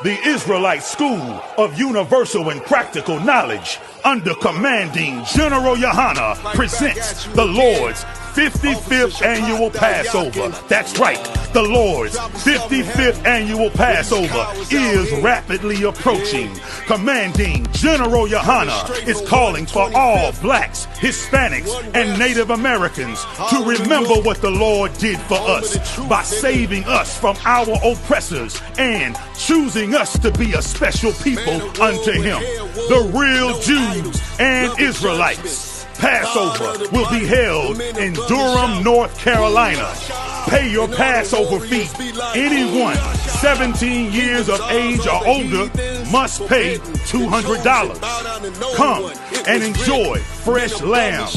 The Israelite School of Universal and Practical Knowledge, under commanding General Yohana, presents the Lord's 55th Annual Passover. That's right, the Lord's 55th Annual Passover is rapidly approaching. Commanding General Yohana is calling for all blacks, Hispanics, and Native Americans to remember what the Lord did for us by saving us from our oppressors and choosing us to be a special people unto Him, the real Jews and Israelites. Passover will be held in Durham, North Carolina. Pay your Passover fee. Anyone 17 years of age or older must pay $200. Come and enjoy fresh lamb,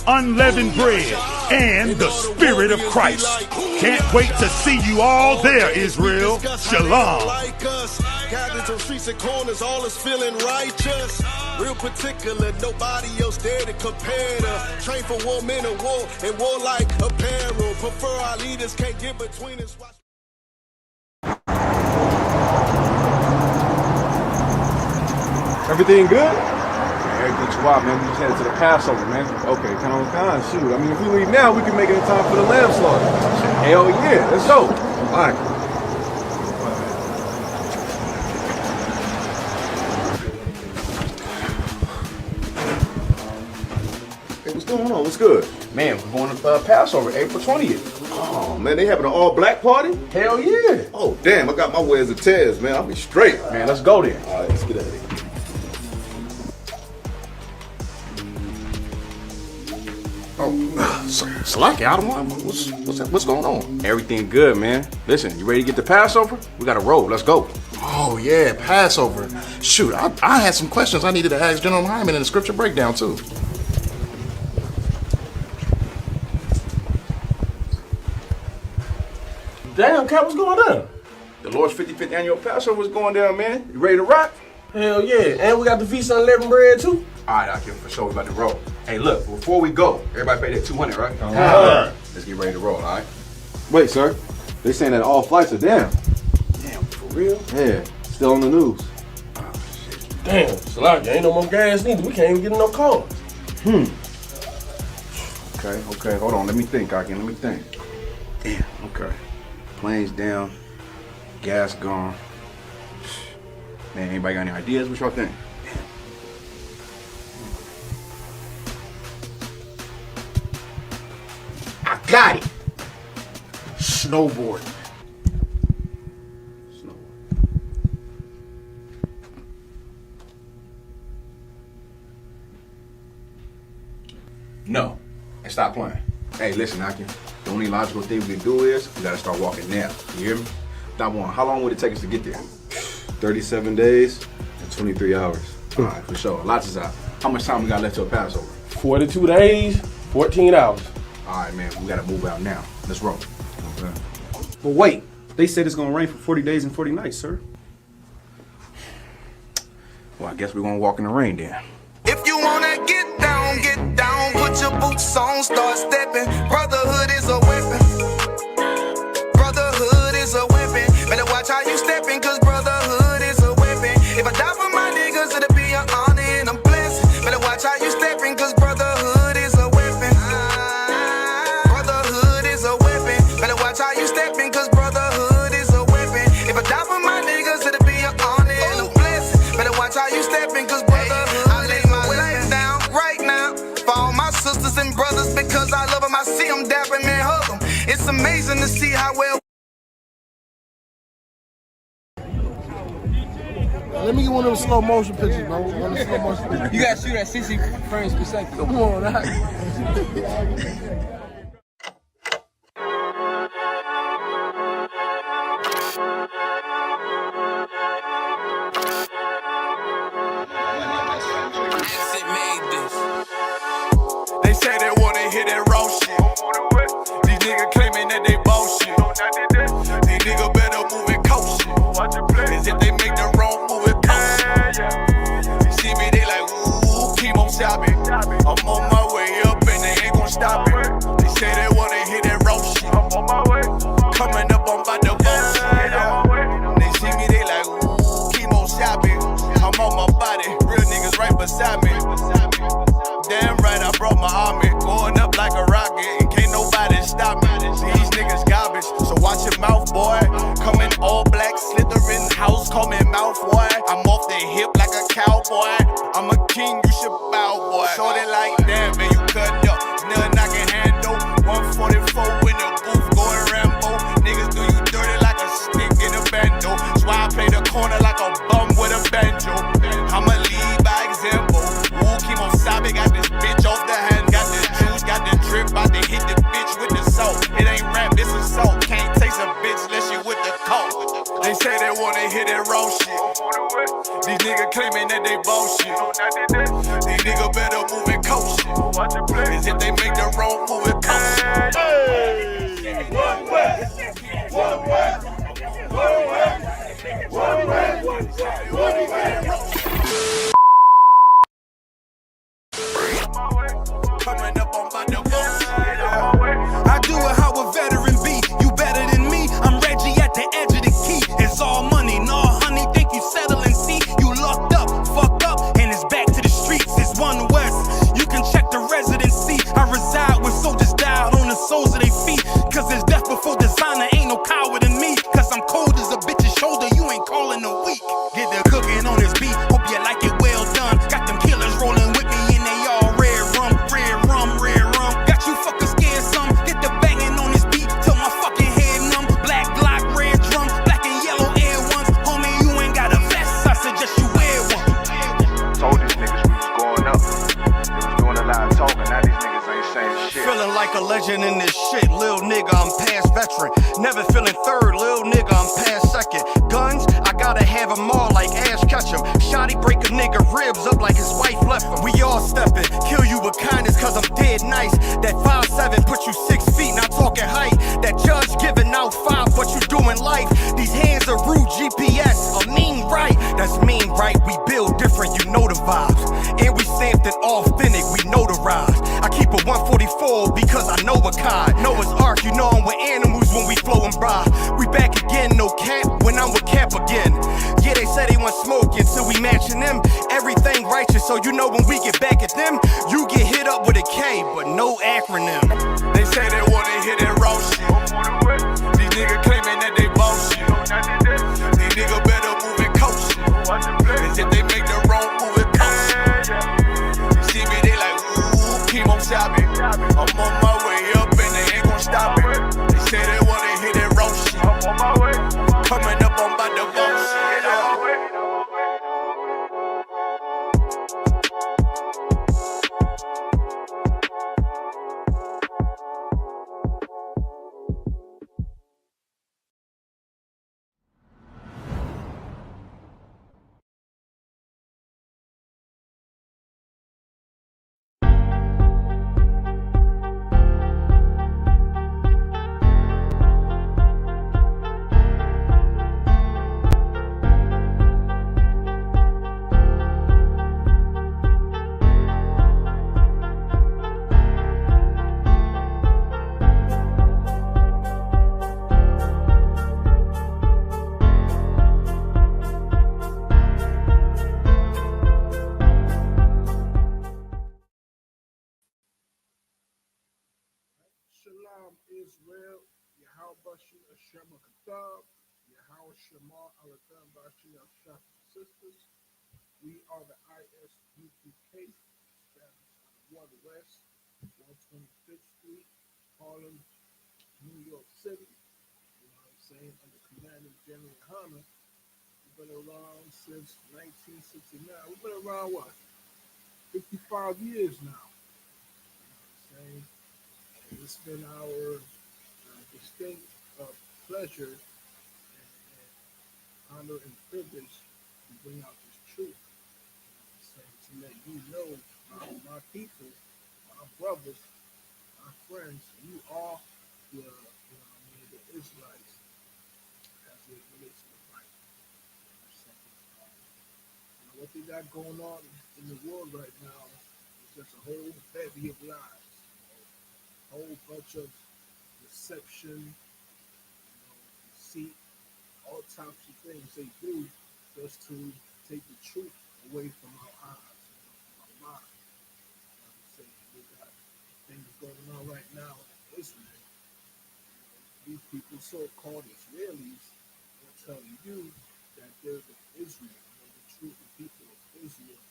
unleavened bread, and the Spirit of Christ. Can't wait to see you all there, Israel. Shalom. Gathered from streets and corners, all is feeling righteous. Real particular, nobody else there to compare to. Train for war, men of war, and warlike apparel. Prefer our leaders, can't get between us. Everything good? Everything's wild, man. We just headed to the Passover, man. Okay, kind of, shoot. I mean, if we leave now, we can make it in time for the lamb slaughter. Hell yeah, let's go. All right. Hey, what's going on? What's good? Man, we're going to Passover, April 20th. Oh, man, they having an all-black party? Hell yeah. Oh, damn, I got my wares of tears, man. I'll be straight. Man, let's go then. All right, let's get out of here. Salaki, I don't want. What's going on? Everything good, man. Listen, you ready to get to Passover? We got to roll. Let's go. Oh, yeah, Passover. Shoot, I had some questions I needed to ask General Hyman in the scripture breakdown, too. Damn, Cap, what's going on? The Lord's 55th annual Passover is going down, man. You ready to rock? Hell yeah, and we got the feast on unleavened bread too. All right, I can for sure. We about to roll. Hey, look, before we go, everybody pay that $200, right? All right. Let's get ready to roll, all right? Wait, sir. They saying that all flights are down. Damn, for real? Yeah, still on the news. Damn, Salaki, ain't no more gas neither. We can't even get in no cars. Okay, hold on. Let me think, Akin. Let me think. Damn, okay. Planes down, gas gone. Man, anybody got any ideas? What y'all think? I got it. Snowboarding. No. And stop playing. Hey, listen, Akin. The only logical thing we can do is we gotta start walking now. You hear me? That one, how long would it take us to get there? 37 days and 23 hours. All right, for sure. Lots is out. How much time we got left till Passover? 42 days, 14 hours. All right, man. We gotta move out now. Let's roll. Okay. But wait, they said it's gonna rain for 40 days and 40 nights, sir. Well, I guess we're gonna walk in the rain then. If you wanna get down, put your boots on, start stepping. Brotherhood is a weapon. Brotherhood is a weapon. Better watch how you stepping, cause brotherhood is a weapon. If I die for my niggas, it'll be an honor and a blessing. Better watch how you stepping, cause brotherhood is a weapon. Brotherhood is a weapon. Better watch how you stepping, cause brotherhood is a weapon. If I die for my niggas, it'll be an honor and a blessing. Better watch how you stepping, cause brotherhood. I lay my life down right now for all my sisters and brothers, because I love them. I see them dapping and hug them. It's amazing to see how well. Let me get one of those slow motion pictures, bro. One of the slow motion pictures. You gotta shoot at 60 frames per second. Come on, all right. They say they wanna hear that raw shit. These niggas claiming that they bullshit. These niggas better move it cautious. Cause if they make the wrong move, it cost. You see me, they like, ooh, keep on shopping. I'm on my way up and they ain't gon' stop it. They say they wanna hear that raw shit. Coming up, I'm about to bust. They see me, they like, ooh, wanna hear that raw shit. These niggas claiming that they bullshit. These niggas better move and coach shit. Cause if they make the wrong move, it cost shit. One way. One way. One way. One way. One way. Coming up on my divorce. I do it how a veteran be. You better than me. I'm Reggie at the edge of the key. It's all money, no honey. Think you settle and see. You locked up, fucked up, and it's back to the streets. It's One West. You can check the residency. I reside with soldiers died on the soles of their feet. Cause there's death before designer. Ain't no coward in me. Cause I'm cold as a bitch's shoulder. You ain't calling a week. Get the cooking on this beat. Hope you like it well done. Got them killers rolling with me and they all red rum, red rum, red rum. Got you fuckers scared some. Get the banging on this beat till my fucking head numb. Black Glock, red drum, black and yellow air ones. Homie, you ain't got a vest. I suggest you wear one. Told these niggas we was going up. They was doing a lot of talking. Now these niggas ain't saying shit. Feeling like a legend in this shit, lil nigga, I'm past veteran. Never feeling third, lil nigga, I'm past second. Guns, I gotta have them all like Ash Ketchum. Shotty break a nigga ribs up like his wife left him. We all steppin', kill you with kindness cause I'm dead nice. That 5'7" put you 6 feet, not talking height. That judge giving out 5, but you doing life. These hands are rude GPS, a mean right. That's mean right, we build different, you know the vibes. And we stamped it authentic, we notarized. I keep a 144 because I know a kind. Noah's Ark, you know I'm with animals when we flowing by. We back again, no cap, when I'm with Cap again. Yeah, they say they want smoking, so we matching them. Everything righteous, so you know when we get back at them, you get hit up with a K, but no acronym. They say they wanna hear that raw shit. These niggas claiming that they bullshit. These niggas better move and coach shit. Cause if they make the wrong move, it cost shit. You see me, they like, ooh, chemo shopping. I'm on my way up and they ain't gon' stop it. They say they wanna hear that raw shit. Coming up on my divorce. Shalom Israel, Yahweh Hashem Akatab, Yahweh Shema Alatam Bashi Ashaf Sisters. We are the ISUPK, established on 1 West, 125th Street, Harlem, New York City. You know what I'm saying? Under Commanding General Hanna. We've been around since 1969. We've been around what? 55 years now. You know what I'm saying? It's been our distinct pleasure and honor and privilege to bring out this truth. To let you know, my people, my brothers, my friends, you are the Israelites as it relates to the Bible. What they got going on in the world right now is just a whole bevy of lies. Whole bunch of deception, deceit, all types of things they do just to take the truth away from our eyes, from our mind. We got things going on right now in Israel. These people, so-called Israelis, will tell you that they're the Israel, the truth, the people of Israel.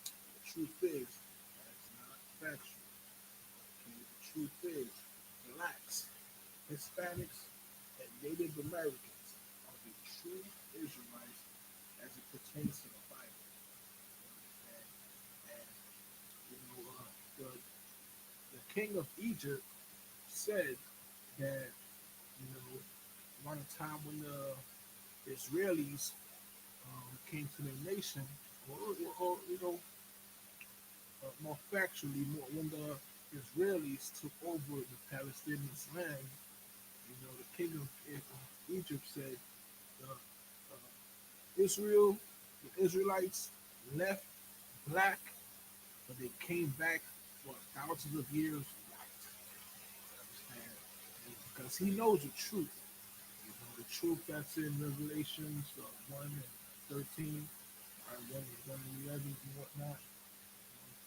The truth is that's not factual. Truth is, blacks, Hispanics, and Native Americans are the true Israelites as it pertains to the Bible. And the king of Egypt said that, around the time when the Israelis came to the nation, or more factually, more when the Israelis took over the Palestinians' land, the king of Egypt said, Israel, the Israelites left black, but they came back for thousands of years white. Understand? Because he knows the truth. The truth that's in Revelations 1 and 13, or 1 and 11 and whatnot.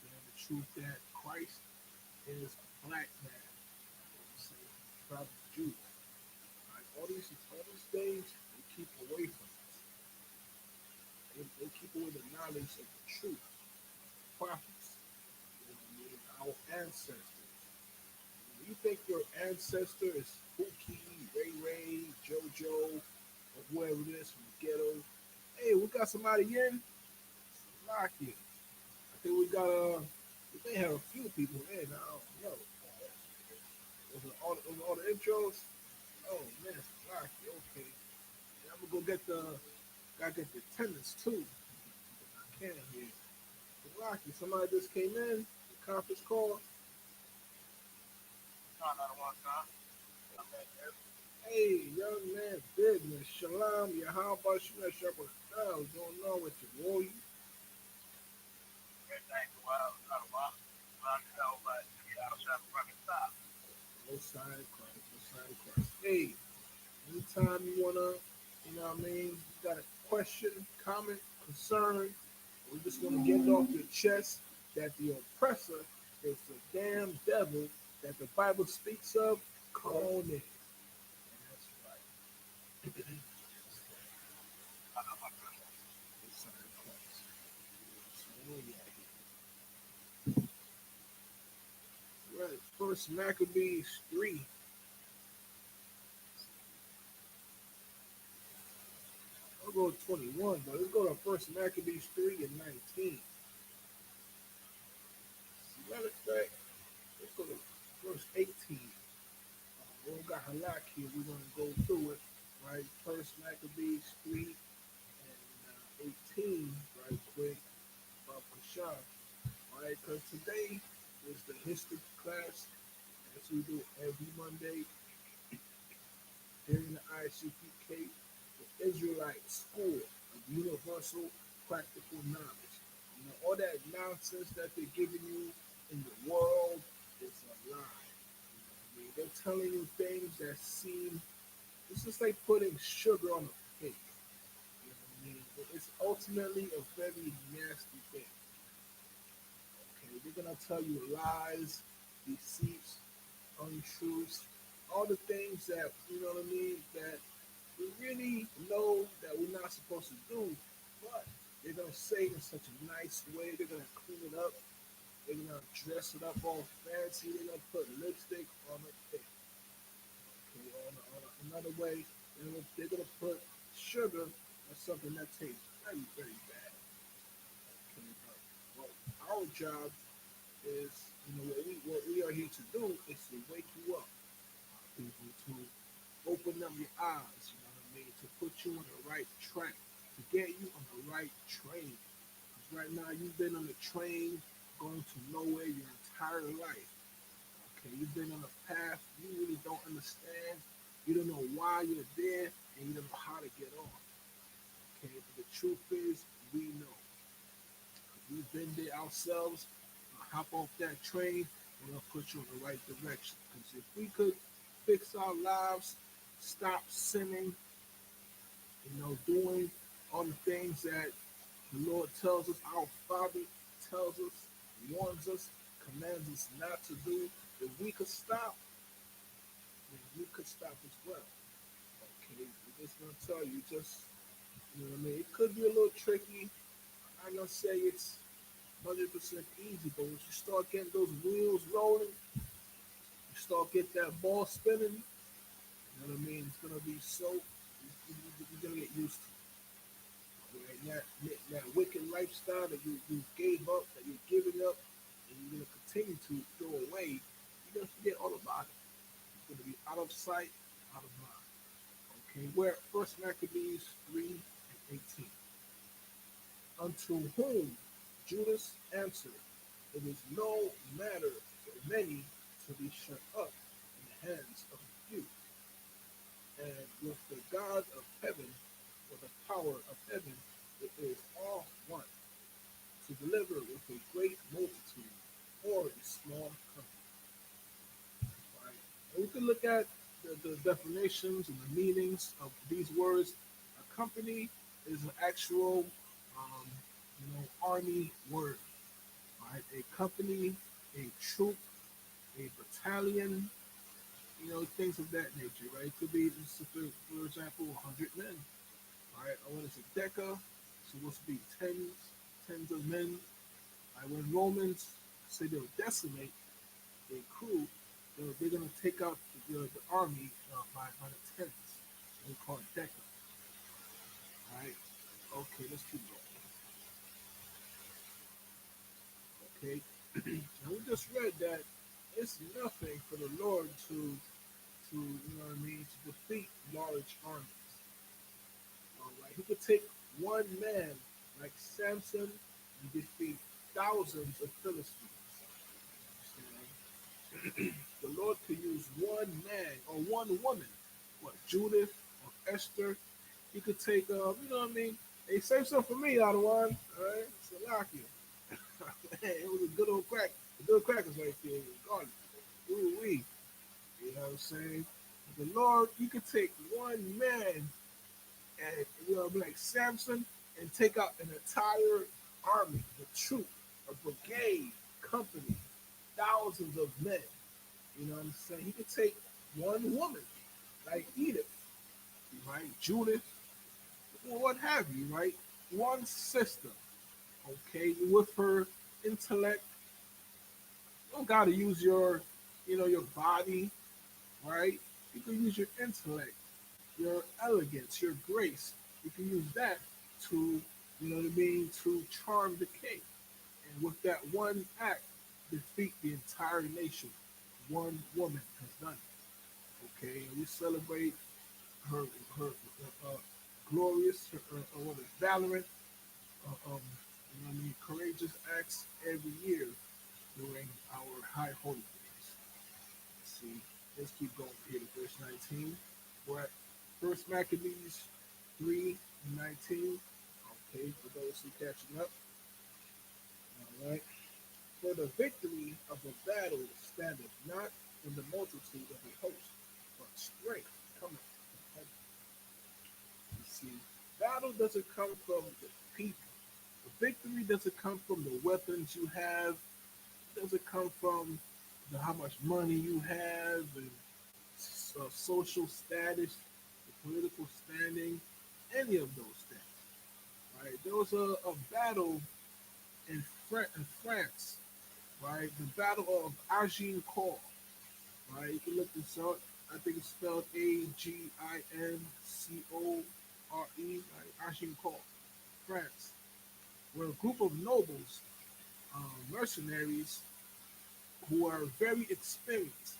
The truth that Christ is a black man. Say, tribe of Judah. Right? All these things they keep away from us. They keep away the knowledge of the truth. Prophets. Our ancestors. You think your ancestor is Pookie, Ray Ray, JoJo, or whoever it is from the ghetto? Hey, we got somebody in. Lock it. I think we got we may have a few people in. I don't know. Was all the intros? Oh man, lock it. Okay. And I'm gonna gotta get the attendance too. I can here. Locky, somebody just came in. The conference call. Hey, young man, business. Shalom, Yahweh, Shemah, Shabbat, what's going on with you, warrior? No sign of Christ, no sign of Christ. Hey, anytime you wanna, you got a question, comment, concern, we just wanna get it off your chest that the oppressor is the damn devil that the Bible speaks of. Come on in. That's right. Right, First Maccabees 3. I'll go to 21, but let's go to First Maccabees 3 and 19. Matter of fact, let's go to verse 18. We got halak here. We're going to go through it, right? First Maccabees 3 and 18, right quick, about Kashaf. All right, because today is the history class, as we do every Monday here in the ICPK, the Israelite School of Universal Practical Knowledge. All that nonsense that they're giving you in the world is a lie. They're telling you things that seem, it's just like putting sugar on a cake. It's ultimately a very nasty thing. Okay, they're gonna tell you lies, deceits, untruths, all the things that that we really know that we're not supposed to do, but they're gonna say it in such a nice way. They're gonna clean it up. They're gonna dress it up all fancy. They're gonna put lipstick on it. Okay, another way, they're gonna put sugar on something that tastes very, very bad. Okay, but our job is, what we are here to do is to wake you up, people, to open up your eyes. To put you on the right track, to get you on the right train. Because right now you've been on the train going to nowhere your entire life. Okay, you've been on a path you really don't understand. You don't know why you're there, and you don't know how to get on. Okay, but the truth is, we know. We've been there ourselves. Hop off that train, and we'll put you in the right direction. Because if we could fix our lives, stop sinning, doing all the things that the Lord tells us, our Father tells us, warns us, commands us not to do, if we could stop, then we could stop as well. Okay, we're just going to tell you, it could be a little tricky. I'm going to say it's 100% easy, but once you start getting those wheels rolling, you start getting that ball spinning, it's going to be so, you're going to get used to it. And that wicked lifestyle that you gave up, that you're giving up, and you're going to continue to throw away, you're going to forget all about it. It's going to be out of sight, out of mind. Okay, where First Maccabees 3:18. Unto whom Judas answered, it is no matter for many to be shut up in the hands of a few, and with the God of heaven, with the power of heaven, it is all one, to deliver with a great multitude or a small company. Right? And we can look at the definitions and the meanings of these words. A company is an actual, um, army word. Right? A company, a troop, a battalion, things of that nature. Right? It could be, for example, 100 men. Right? Or when it's a deca, it's supposed to be tens of men. Right? When Romans say they'll decimate a crew, they're going to take out the army by the tens. We call it deca. Right? Okay, let's keep going. Okay, and we just read that it's nothing for the Lord to to defeat large armies. All right, he could take one man like Samson and defeat thousands of Philistines. The Lord could use one man or one woman, what, Judith or Esther. He could take, Hey, save some for me, Ottawa. All right, Salakia. It was a good old crack. The good crackers right there. God, ooh wee. You know what I'm saying? The Lord, you could take one man and like Samson and take out an entire army, a troop, a brigade, company, thousands of men. You know what I'm saying? He could take one woman, like Edith, right? Judith, or what have you, right? One sister, okay, with her intellect. You don't gotta use your body, right? You can use your intellect, your elegance, your grace. You can use that to, to charm the king. And with that one act, defeat the entire nation. One woman has done it. Okay, and we celebrate her glorious, what is valorant, courageous acts every year during our high holy days. Let's see, let's keep going here to verse 19. We're at First Maccabees 3:19. Okay, for those who catching up. All right. For the victory of the battle standeth not in the multitude of the host, but strength cometh from heaven. You see, battle doesn't come from the people. The victory doesn't come from the weapons you have. It doesn't come from how much money you have and social status, the political standing, any of those things. Right? There was a battle in France, right? The Battle of Agincourt, right? You can look this up. I think it's spelled Agincore, right? Agincourt, France, where a group of nobles, mercenaries, who are very experienced.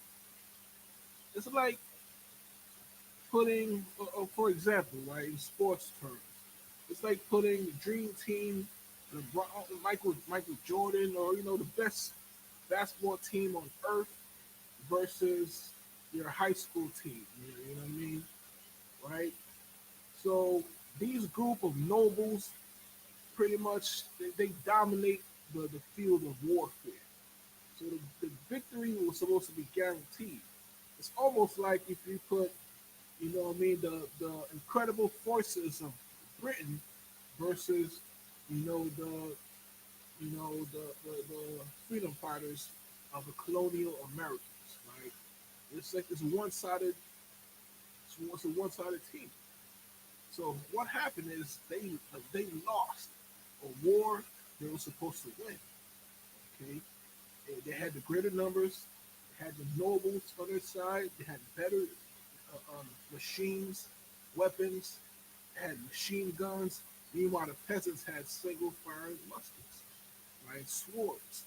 It's like putting, for example, right, in sports terms, it's like putting the dream team, LeBron, Michael Jordan, or the best basketball team on earth versus your high school team. You know what I mean, right? So these group of nobles, pretty much, they dominate the field of warfare. So the victory was supposed to be guaranteed. It's almost like if you put, the incredible forces of Britain versus, the freedom fighters of the colonial Americans, right? It's like it's a one-sided team. So what happened is they lost a war they were supposed to win. Okay, they had the greater numbers, they had the nobles on their side, they had better machines, weapons, they had machine guns. Meanwhile, the peasants had single-firing muskets, right? Swords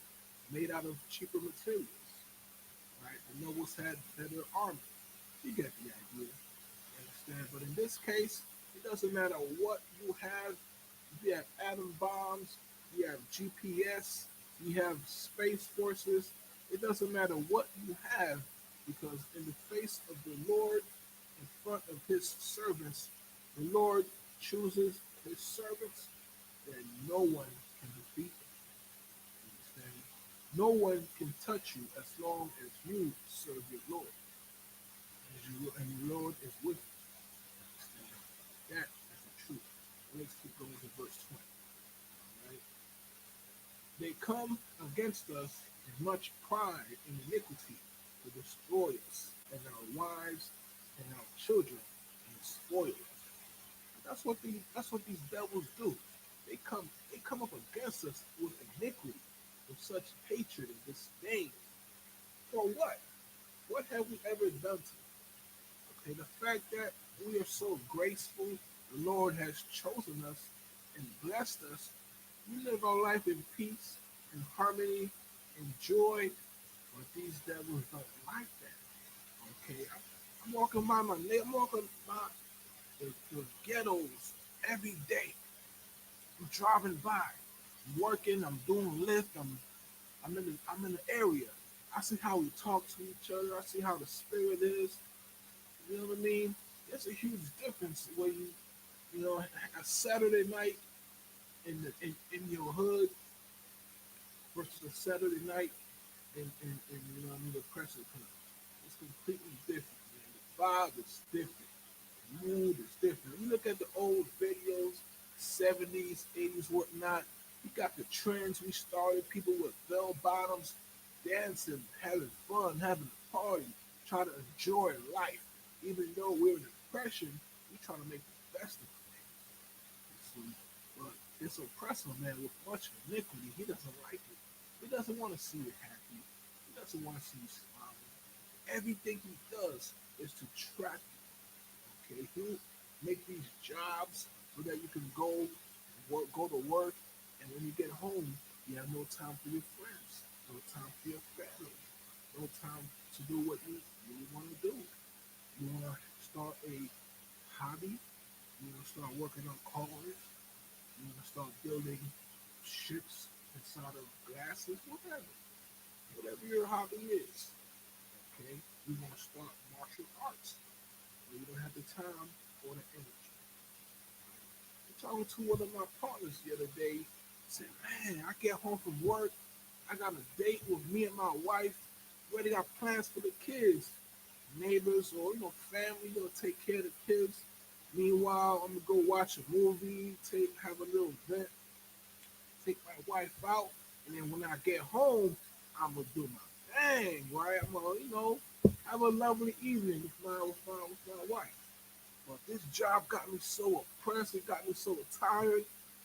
made out of cheaper materials, right? The nobles had better armor. You get the idea. Understand? But in this case, it doesn't matter what you have. If you have atom bombs, you have GPS, you have space forces. It doesn't matter what you have, because in the face of the Lord, in front of his servants, the Lord chooses his servants, and no one can defeat them. Understand? No one can touch you as long as you serve your Lord. And your Lord is with you. Understand? That is the truth. Let's keep going to verse 20. All right? They come against us in much pride and iniquity to destroy us and our wives and our children and spoil us. That's what these devils do. They come up against us with iniquity, with such hatred and disdain. For what? What have we ever done to them? Okay, the fact that we are so graceful, the Lord has chosen us and blessed us. We live our life in peace, in harmony, in joy, but these devils don't like that. Okay, I'm walking by I'm walking by the ghettos every day. I'm driving by, I'm working, I'm doing Lyft, I'm in the area. I see how we talk to each other. I see how the spirit is. You know what I mean? There's a huge difference when you know, a Saturday night in your hood versus a Saturday night in you know what I mean, the pressure club. It's completely different, man. The vibe is different. The mood is different. You look at the old videos, 70s, 80s, whatnot. You got the trends we started, people with bell bottoms, dancing, having fun, having a party, trying to enjoy life. Even though we're in depression, we trying to make the best of it. See? But this oppressor, man, with much iniquity, he doesn't like it. He doesn't want to see you happy. He doesn't want to see you smiling. Everything he does is to trap you. Okay, he'll make these jobs so that you can go to work, and when you get home, you have no time for your friends, no time for your family, no time to do what you really want to do. You want to start a hobby. You want to start working on cars. You want to start building ships inside of glasses, whatever your hobby is. Okay, you want to start martial arts. You don't have the time or the energy. I'm talking to one of my partners the other day. Said, man, I get home from work. I got a date with me and my wife. We already got plans for the kids. Neighbors or family gonna take care of the kids. Meanwhile, I'm gonna go watch a movie, have a little event, take my wife out, and then when I get home, I'm gonna do my thing, right? I'm gonna, have a lovely evening with my wife. But this job got me so oppressed, it got me so tired.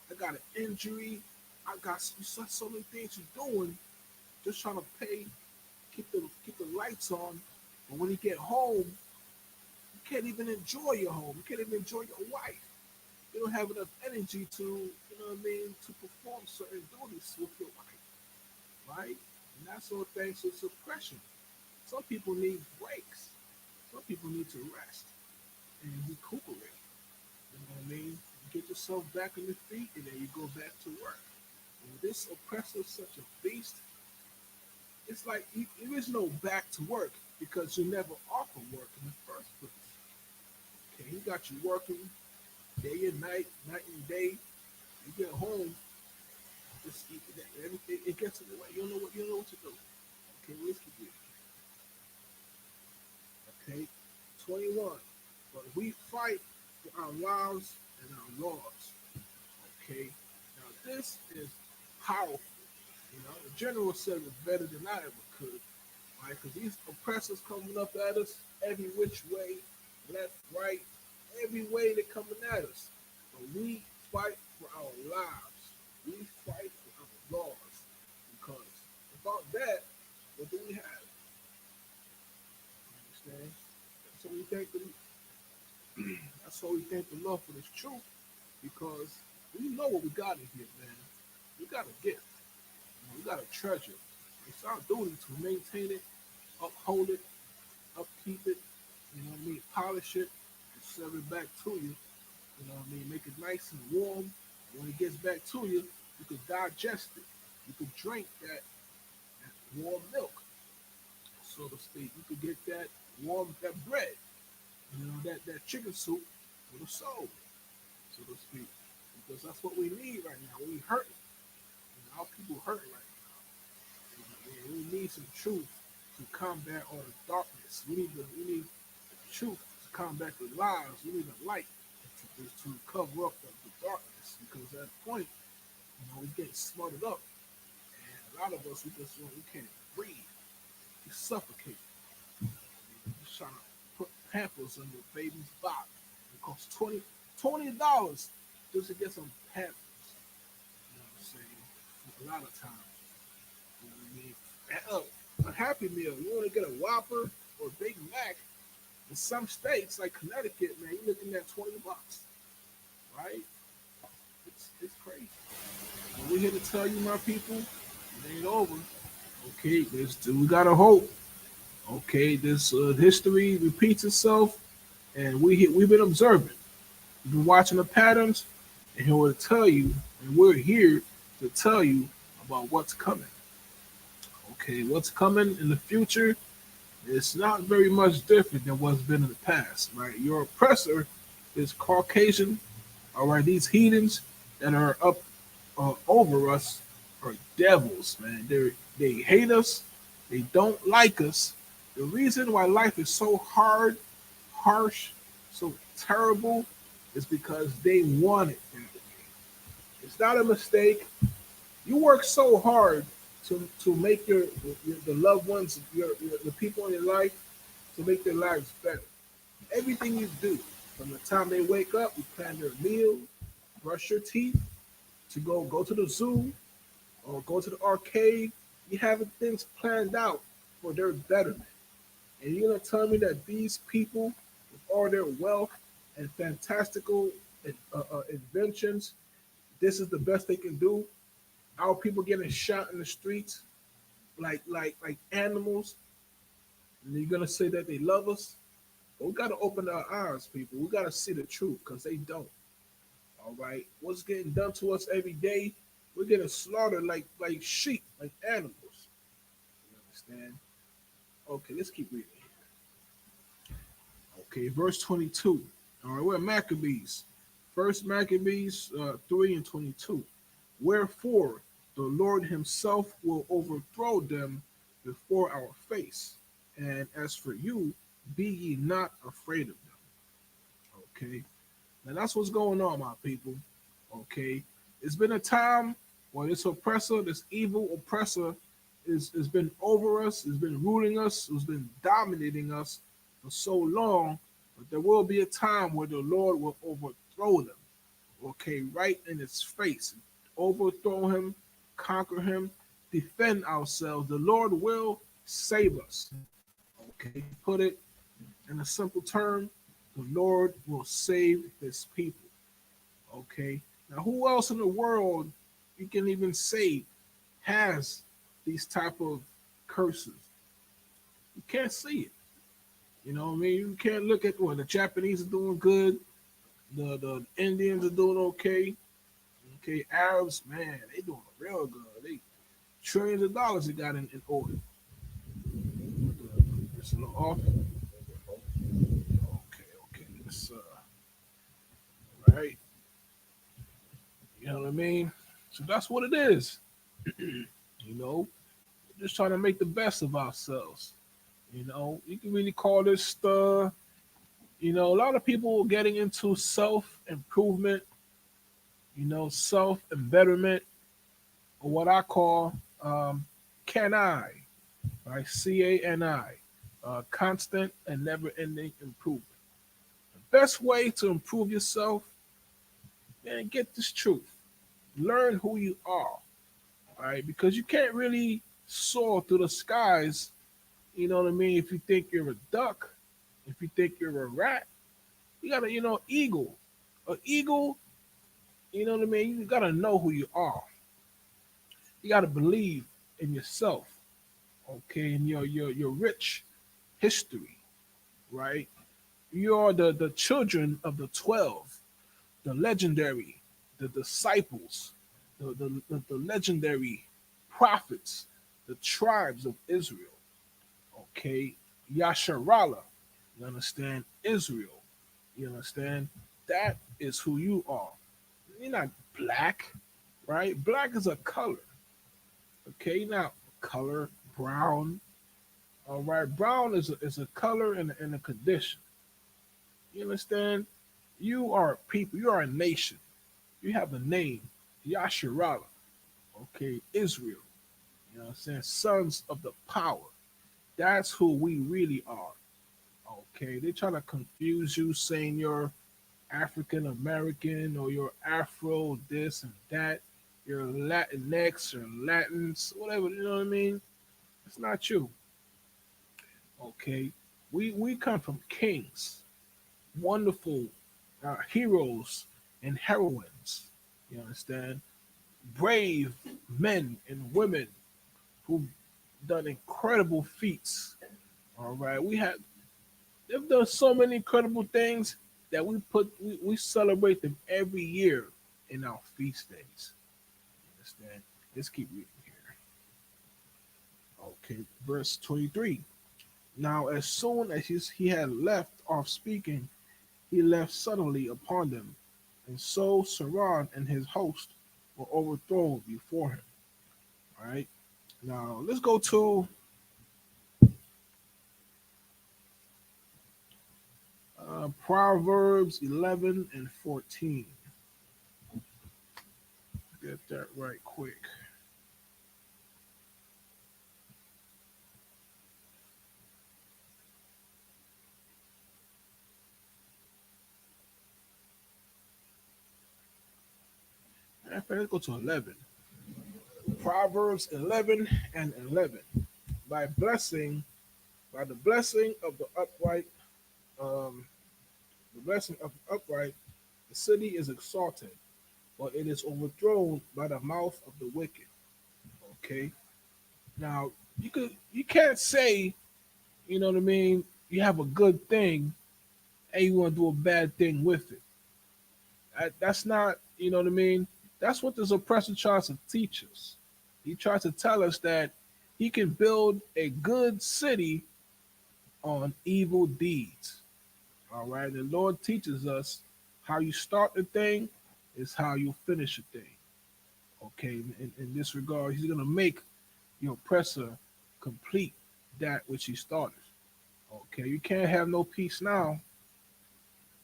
I got an injury. I got so many things you're doing, just trying to keep the lights on. But when you get home, you can't even enjoy your home. You can't even enjoy your wife. You don't have enough energy to, to perform certain duties with your wife, right? And that's all thanks to suppression. Some people need breaks. Some people need to rest and recuperate. You know what I mean? You get yourself back on your feet, and then you go back to work. And this oppressor is such a beast. It's like there is no back to work because you're never off of work in the first place. Okay, he got you working day and night, night and day. You get home, it gets in the way. You don't know what to do. Okay, let's keep it. Okay, 21. But we fight for our lives and our laws. Okay, now this is powerful. The general said it better than I ever could, right? Because these oppressors coming up at us every which way, left, right, every way they're coming at us. But we fight for our lives. We fight for our laws. Because without that, what do we have? You understand? So we thank that's why we thank the Lord for this truth, because we know what we got in here, man. We got a gift. We got a treasure. It's our duty to maintain it, uphold it, upkeep it, polish it, and serve it back to you. You know what I mean? Make it nice and warm. When it gets back to you, you can digest it. You can drink that warm milk, so to speak. You can get that warm that bread, that chicken soup for the soul, so to speak. Because that's what we need right now. We hurting. Our people hurting right now. We need some truth to combat all the darkness. We need the truth to combat the lies. We need the light to cover up the darkness. Because at that point, we get smothered up. And a lot of us, we can't breathe. We suffocate. Just trying to put pampers on your baby's body. It costs $20 just to get some pampers. You know what I'm saying? A lot of times. You know what I mean? And, a Happy Meal, you want to get a Whopper or a Big Mac, in some states like Connecticut, man, you're looking at $20. Right? It's crazy. And we're here to tell you, my people, it ain't over. Okay, we gotta hope. Okay, this history repeats itself, and we've been observing. We've been watching the patterns, and here to tell you, and we're here to tell you about what's coming. Okay, what's coming in the future? It's not very much different than what's been in the past, right? Your oppressor is Caucasian. All right, these heathens that are up over us are devils, man. They hate us. They don't like us. The reason why life is so hard, harsh, so terrible is because they want it. It's not a mistake. You work so hard to make the loved ones, the people in your life, to make their lives better. Everything you do, from the time they wake up, you plan their meal, brush your teeth, to go to the zoo, or go to the arcade. You have things planned out for their betterment. And you're gonna tell me that these people, with all their wealth and fantastical inventions, this is the best they can do? Our people getting shot in the streets like animals, and you're gonna say that they love us? But we gotta open our eyes, people. We gotta see the truth, because they don't. All right, what's getting done to us every day? We're getting slaughtered like sheep, like animals. You understand? Okay, let's keep reading here. Okay, verse 22. All right, we're Maccabees. First Maccabees 3 and 22. Wherefore the Lord himself will overthrow them before our face. And as for you, be ye not afraid of them. Okay. Now that's what's going on, my people. Okay. It's been a time where this oppressor, this evil oppressor, has been over us, has been ruling us, has been dominating us for so long. But there will be a time where the Lord will overthrow them. Okay, right in his face. Overthrow him, conquer him, defend ourselves. The Lord will save us. Okay, put it in a simple term, the Lord will save his people. Okay, now who else in the world you can even say has these type of curses? You can't see it. You know what I mean? You can't look at the Japanese are doing good, the Indians are doing okay. Okay, Arabs, man, they doing real good. They trillions of dollars they got in order. It's a little off. Okay. Let's right. You know what I mean? So that's what it is. You know, we're just trying to make the best of ourselves. You know, you can really call this a lot of people getting into self-improvement, self-betterment, or what I call CANI, right? CANI, constant and never-ending improvement. The best way to improve yourself, man, get this truth. Learn who you are, right? Because you can't really soar through the skies, you know what I mean, if you think you're a duck, if you think you're a rat. You got to, eagle. An eagle, you know what I mean? You got to know who you are. You got to believe in yourself, okay, in your rich history, right? You are the children of the 12, the legendary, the disciples, the legendary prophets, the tribes of Israel. Okay, Yasharala. You understand? Israel. You understand? That is who you are. You're not black, right? Black is a color. Okay, you're not color brown. All right, brown is a color and a condition. You understand? You are a people. You are a nation. You have a name, Yasharala. Okay, Israel. You know what I'm saying? Sons of the power. That's who we really are. Okay, they try to confuse you saying you're African American or you're Afro this and that. You're Latinx or Latins, whatever. You know what I mean? It's not you. Okay, we come from kings, wonderful heroes and heroines. You understand? Brave men and women who've done incredible feats. All right, they've done so many incredible things that we celebrate them every year in our feast days. You understand? Let's keep reading here. Okay, verse 23. Now, as soon as he had left off speaking, he left suddenly upon them, and so Saran and his host were overthrown before him. All right. Now let's go to Proverbs 11 and 14. Get that right quick. Let's go to 11. Proverbs 11 and 11. By the blessing of the upright, the city is exalted, but it is overthrown by the mouth of the wicked. Okay. Now you can't say, you know what I mean, you have a good thing and you want to do a bad thing with it. That's not, you know what I mean? That's what this oppressor tries to teach us. He tries to tell us that he can build a good city on evil deeds. All right. The Lord teaches us how you start the thing is how you finish a thing. Okay. In this regard, he's going to make the oppressor complete that which he started. Okay. You can't have no peace now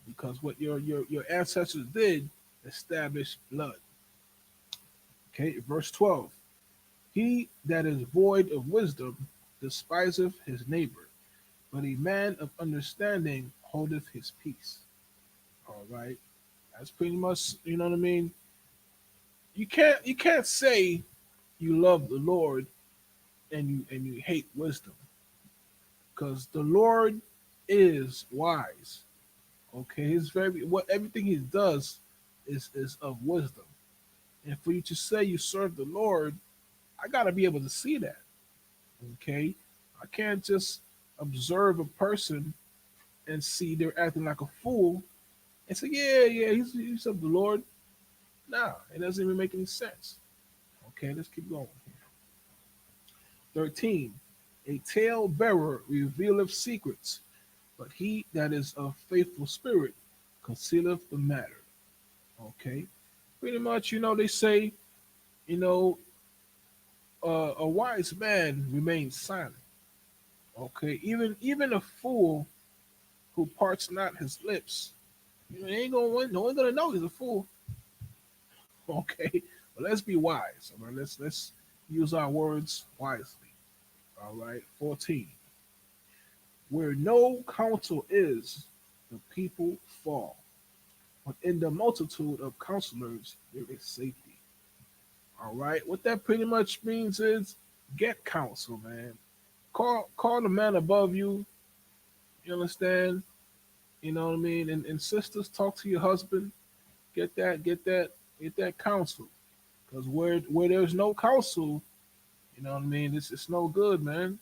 because what your ancestors did established blood. Okay. Verse 12. He that is void of wisdom despiseth his neighbor, but a man of understanding holdeth his peace. All right. That's pretty much, you know what I mean? You can't say you love the Lord and you hate wisdom. Because the Lord is wise. Okay, his everything he does is of wisdom. And for you to say you serve the Lord, I gotta be able to see that. Okay. I can't just observe a person and see they're acting like a fool and say, yeah, he's of the Lord. No, it doesn't even make any sense. Okay, let's keep going. 13. A tale bearer revealeth secrets, but he that is of faithful spirit concealeth the matter. Okay, pretty much, they say, a wise man remains silent. Okay, even a fool who parts not his lips, he ain't gonna win. No one's gonna know he's a fool. Okay, but let's be wise. All right, let's use our words wisely. All right, 14. Where no counsel is, the people fall, but in the multitude of counselors there is safety. All right, what that pretty much means is get counsel, man. Call the man above you. You understand? You know what I mean? And sisters, talk to your husband. Get that counsel. Because where there's no counsel, you know what I mean? It's no good, man.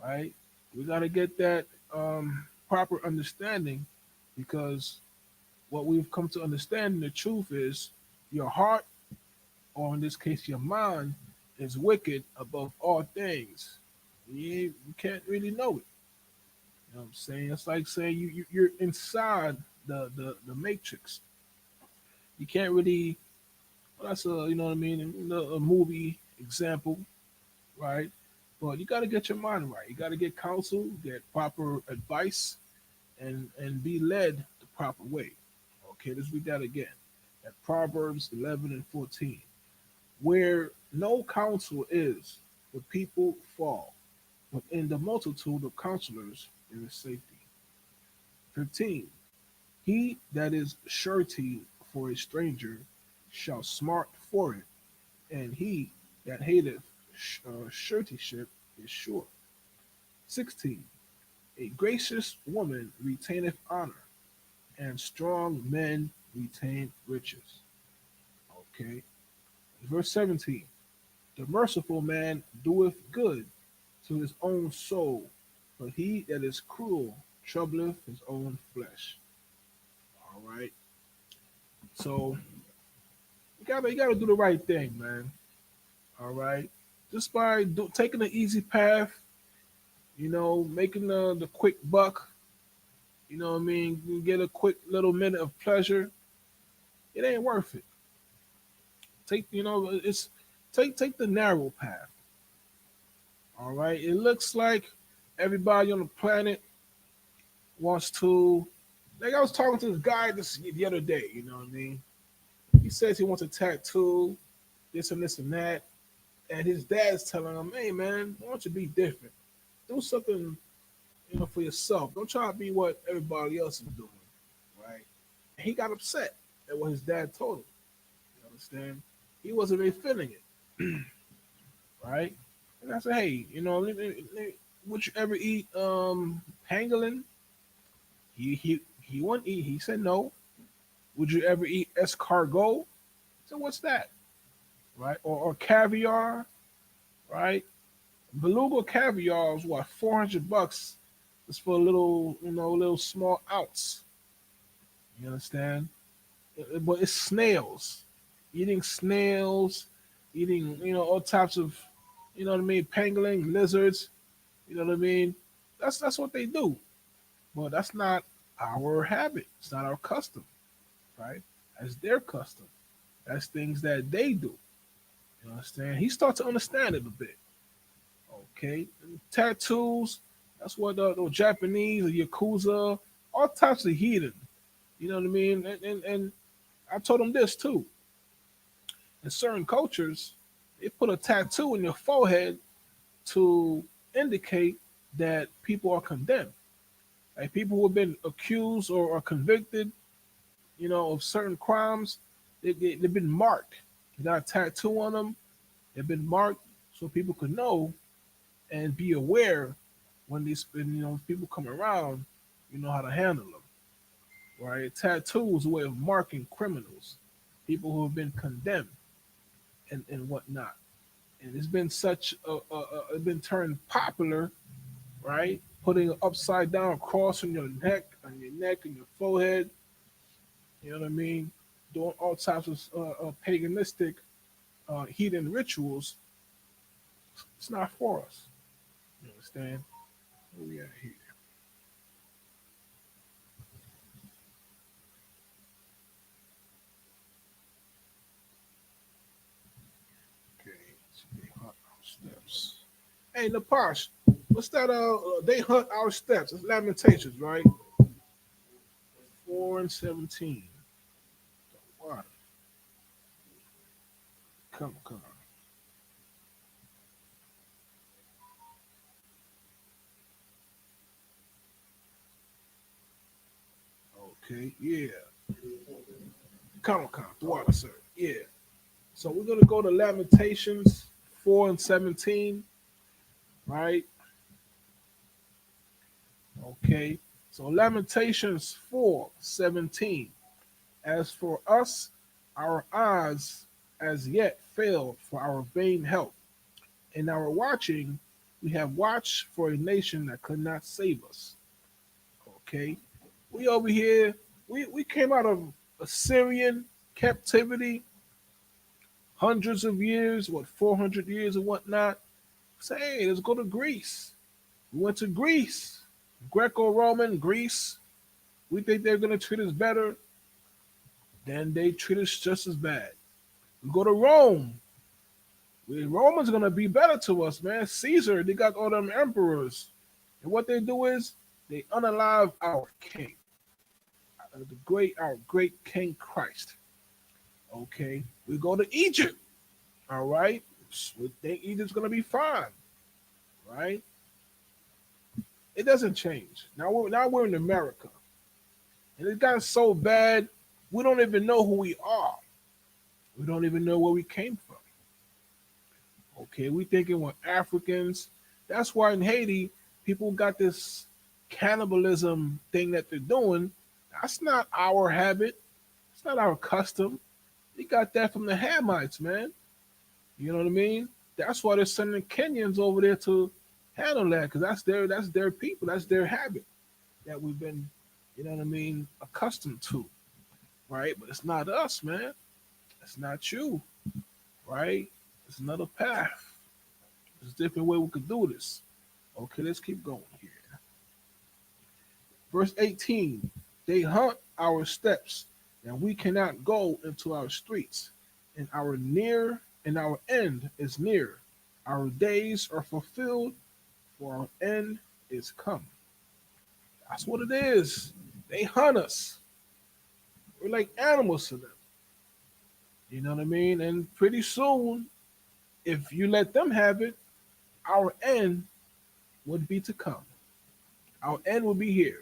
Right? We gotta get that proper understanding, because what we've come to understand, the truth is, your heart, or in this case your mind, is wicked above all things. You can't really know it. You know what I'm saying? It's like saying you're inside the matrix. You can't really, well, that's a, you know what I mean, a movie example, right? But you got to get your mind right. You got to get counsel, get proper advice, and be led the proper way. Okay, let's read that again. At Proverbs 11 and 14. Where no counsel is, the people fall, but in the multitude of counselors there is safety. 15. He that is surety for a stranger shall smart for it, and he that hateth suretyship is sure. 16. A gracious woman retaineth honor, and strong men retain riches. Okay. Verse 17. The merciful man doeth good to his own soul, but he that is cruel troubleth his own flesh. All right. So you gotta do the right thing, man. All right. Just by taking the easy path, making the quick buck, you know what I mean? You get a quick little minute of pleasure. It ain't worth it. Take the narrow path. All right. It looks like everybody on the planet wants to. Like, I was talking to this guy the other day. You know what I mean? He says he wants a tattoo, this and this and that, and his dad's telling him, "Hey, man, why don't you be different? Do something, for yourself. Don't try to be what everybody else is doing." Right? And he got upset at what his dad told him. You understand? He wasn't really feeling it. Right? And I said, "Hey, would you ever eat pangolin?" He wouldn't eat. He said no. Would you ever eat escargot? So what's that? Right? Or caviar? Right? Beluga caviar is what, $400? It's for a little small ounce. You understand? But it's snails. Eating snails, eating, all types of, pangolin, lizards, you know what I mean? That's what they do. But that's not our habit. It's not our custom, right? That's their custom. That's things that they do. You understand? He starts to understand it a bit. Okay? And tattoos, that's what the Japanese, the Yakuza, all types of heathen. You know what I mean? And I told him this too. In certain cultures, they put a tattoo in your forehead to indicate that people are condemned. Like people who have been accused or are convicted, of certain crimes, they've been marked. They got a tattoo on them. They've been marked so people could know and be aware when these, people come around, you know how to handle them. Right? Tattoo is a way of marking criminals, people who have been condemned and whatnot. And it's been it's been turned popular, right? Putting an upside down cross on your neck, and your forehead. You know what I mean? Doing all types of paganistic, heathen rituals. It's not for us. You understand? Where we at here? Okay, so they hunt our steps. Hey, Napash, what's that? They hunt our steps. It's Lamentations, right? 4 and 17. The water. Come. Okay, yeah. Come, the water, sir. Yeah. So we're gonna go to Lamentations 4 and 17, right? Okay. So Lamentations 4:17. As for us, our eyes as yet failed for our vain help. In our watching, we have watched for a nation that could not save us. Okay, we over here. We came out of Assyrian captivity, hundreds of years, 400 years and whatnot. Say, hey, let's go to Greece. We went to Greece, Greco-Roman Greece. We think they're gonna treat us better. Then they treat us just as bad. We go to Rome. Romans gonna be better to us, man. Caesar, they got all them emperors, and what they do is they unalive our king, our great King Christ. Okay, we go to Egypt. All right, we think Egypt's gonna be fine, right? It doesn't change. Now we're in America, and it got so bad we don't even know who we are. We don't even know where we came from. Okay, we thinking we're Africans. That's why in Haiti, people got this cannibalism thing that they're doing. That's not our habit. It's not our custom. They got that from the Hamites, man. You know what I mean? That's why they're sending Kenyans over there to handle that, because that's their people, that's their habit that we've been, you know what I mean, accustomed to, right? But it's not us, man. It's not you, right? It's another path. There's a different way we could do this. Okay, let's keep going here. Verse 18, they hunt our steps, and we cannot go into our streets, and our end is near. Our days are fulfilled, for our end is come. That's what it is. They hunt us. We're like animals to them. You know what I mean? And pretty soon, if you let them have it, our end would be to come. Our end will be here.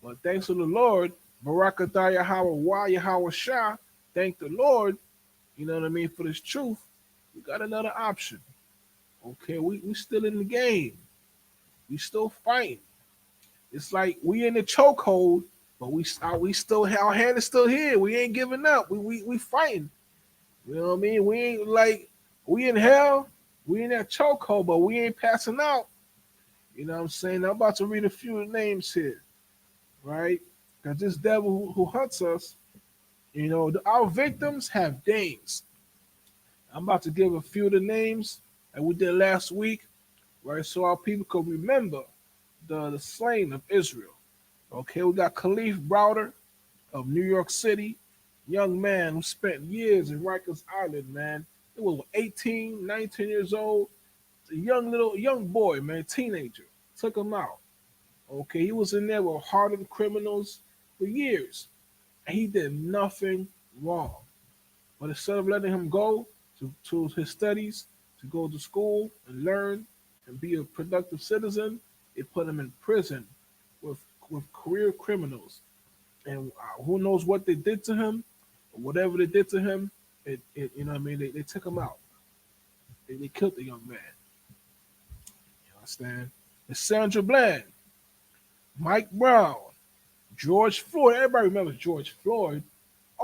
But thanks to the Lord, Barakatah Yahweh Yahweh Shah, thank the Lord, you know what I mean, for this truth, we got another option. Okay, we still in the game. We still fighting. It's like we in the chokehold, but we still, our hand is still here. We ain't giving up. We fighting. You know what I mean? We ain't like, we in hell, we in that chokehold, but we ain't passing out. You know what I'm saying? I'm about to read a few names here, right? Because this devil who hunts us, you know, our victims have names. I'm about to give a few of the names that we did last week, right? So our people could remember the slain of Israel. Okay, we got Khalif Browder of New York City, young man who spent years in Rikers Island, man. He was 18, 19 years old. A young boy, man, teenager. Took him out. Okay, he was in there with hardened criminals for years. And he did nothing wrong. But instead of letting him go to his studies, to go to school and learn and be a productive citizen, they put him in prison with career criminals. And who knows what they did to him, or whatever they did to him, you know what I mean, they took him out. They killed the young man. You understand? It's Sandra Bland, Mike Brown, George Floyd. Everybody remembers George Floyd.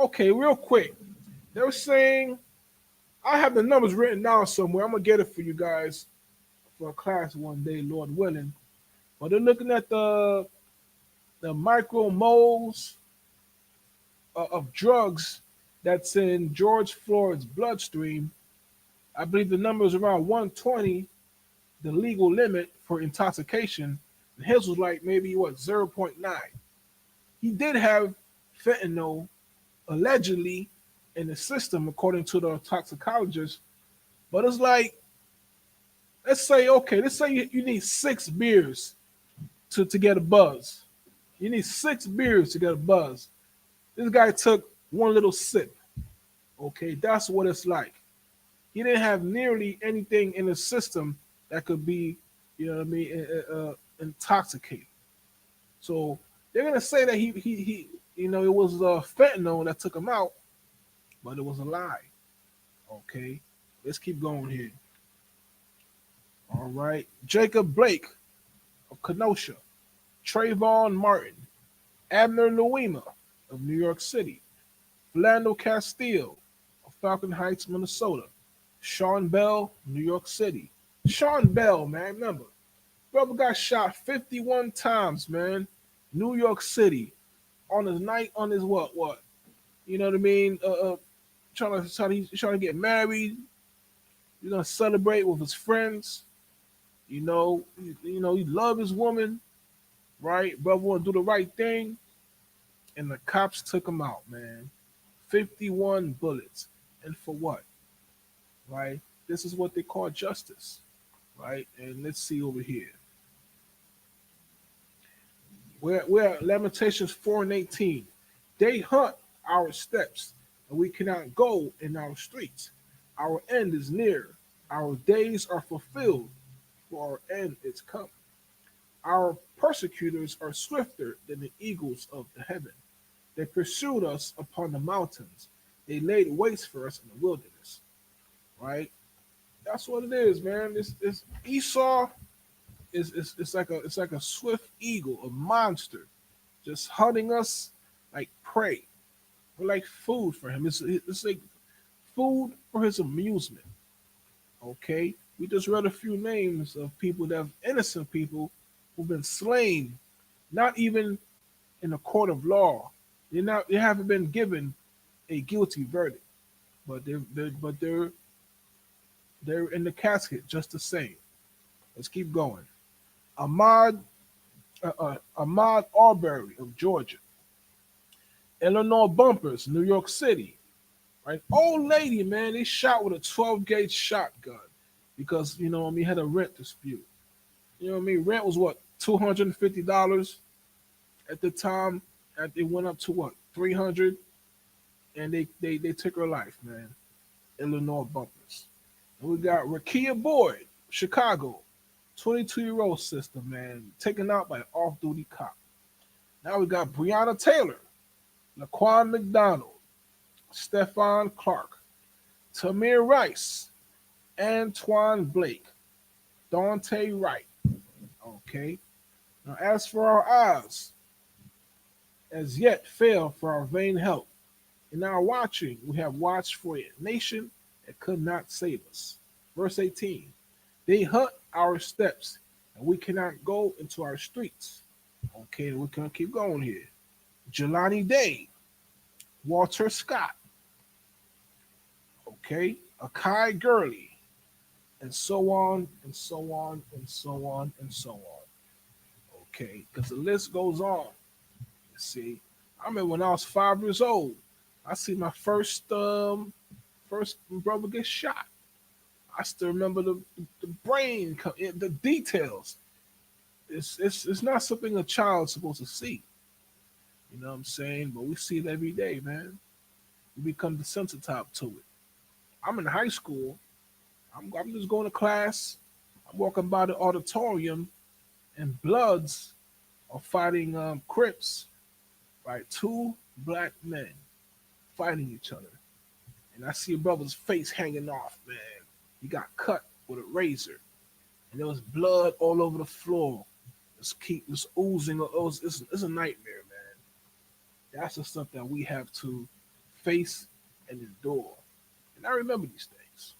Okay, real quick. They were saying, I have the numbers written down somewhere. I'm going to get it for you guys for a class one day, Lord willing. But they're looking at the micromoles of drugs that's in George Floyd's bloodstream. I believe the number is around 120, the legal limit for intoxication. And his was like maybe 0.9. He did have fentanyl allegedly in the system, according to the toxicologist. But it's like, let's say you need 6 beers to get a buzz. You need 6 beers to get a buzz. This guy took one little sip. Okay, that's what it's like. He didn't have nearly anything in the system that could be, you know what I mean, intoxicating. So they're gonna say that he you know, it was fentanyl that took him out, but it was a lie. Okay, let's keep going here. All right, Jacob Blake of Kenosha, Trayvon Martin, Abner Louima of New York City, Philando Castile of Falcon Heights, Minnesota, Sean Bell, New York City. Sean Bell, man, remember, brother got shot 51 times, man. New York City, on his night, on his what? You know what I mean? Trying to get married. He's gonna celebrate with his friends. He love his woman, right? Brother want to do the right thing, and the cops took him out, man. 51 bullets, and for what? Right? This is what they call justice, right? And let's see over here. We're at Lamentations 4:18. They hunt our steps, and we cannot go in our streets. Our end is near. Our days are fulfilled, for our end is come. Our persecutors are swifter than the eagles of the heaven. They pursued us upon the mountains. They laid waste for us in the wilderness. Right? That's what it is, man. This Esau is it's like a swift eagle, a monster, just hunting us like prey. We're like food for him. It's like food for his amusement. Okay? We just read a few names of people that have innocent people who've been slain, not even in a court of law. They haven't been given a guilty verdict, but they're in the casket just the same. Let's keep going. Ahmad Arbery of Georgia. Illinois bumpers, New York City. Right? Old lady, man, they shot with a 12 gauge shotgun because had a rent dispute. Rent was what, $250 at the time. It went up to what, $300, and they took her life, man. Illinois bumpers. And we got Rakia Boyd, Chicago, 22-year-old sister, man, taken out by an off-duty cop. Now we got Breonna Taylor, Laquan McDonald, Stephon Clark, Tamir Rice, Antoine Blake, Dante Wright. Okay. Now, as for our eyes, as yet fail for our vain help. In our watching, we have watched for a nation that could not save us. Verse 18. They hunt our steps, and we cannot go into our streets. Okay, we're going to keep going here. Jelani Day, Walter Scott, okay, Akai Gurley, and so on, and so on, and so on, and so on. Okay, because the list goes on. You see, I remember when I was 5 years old, I see my first brother get shot. I still remember the brain, the details. It's not something a child's supposed to see. You know what I'm saying? But we see it every day, man. We become desensitized to it. I'm in high school. I'm just going to class. I'm walking by the auditorium, and Bloods are fighting Crips. Right, 2 black men fighting each other, and I see a brother's face hanging off. Man, he got cut with a razor, and there was blood all over the floor. It's oozing. It's a nightmare, man. That's the stuff that we have to face and endure. And I remember these things.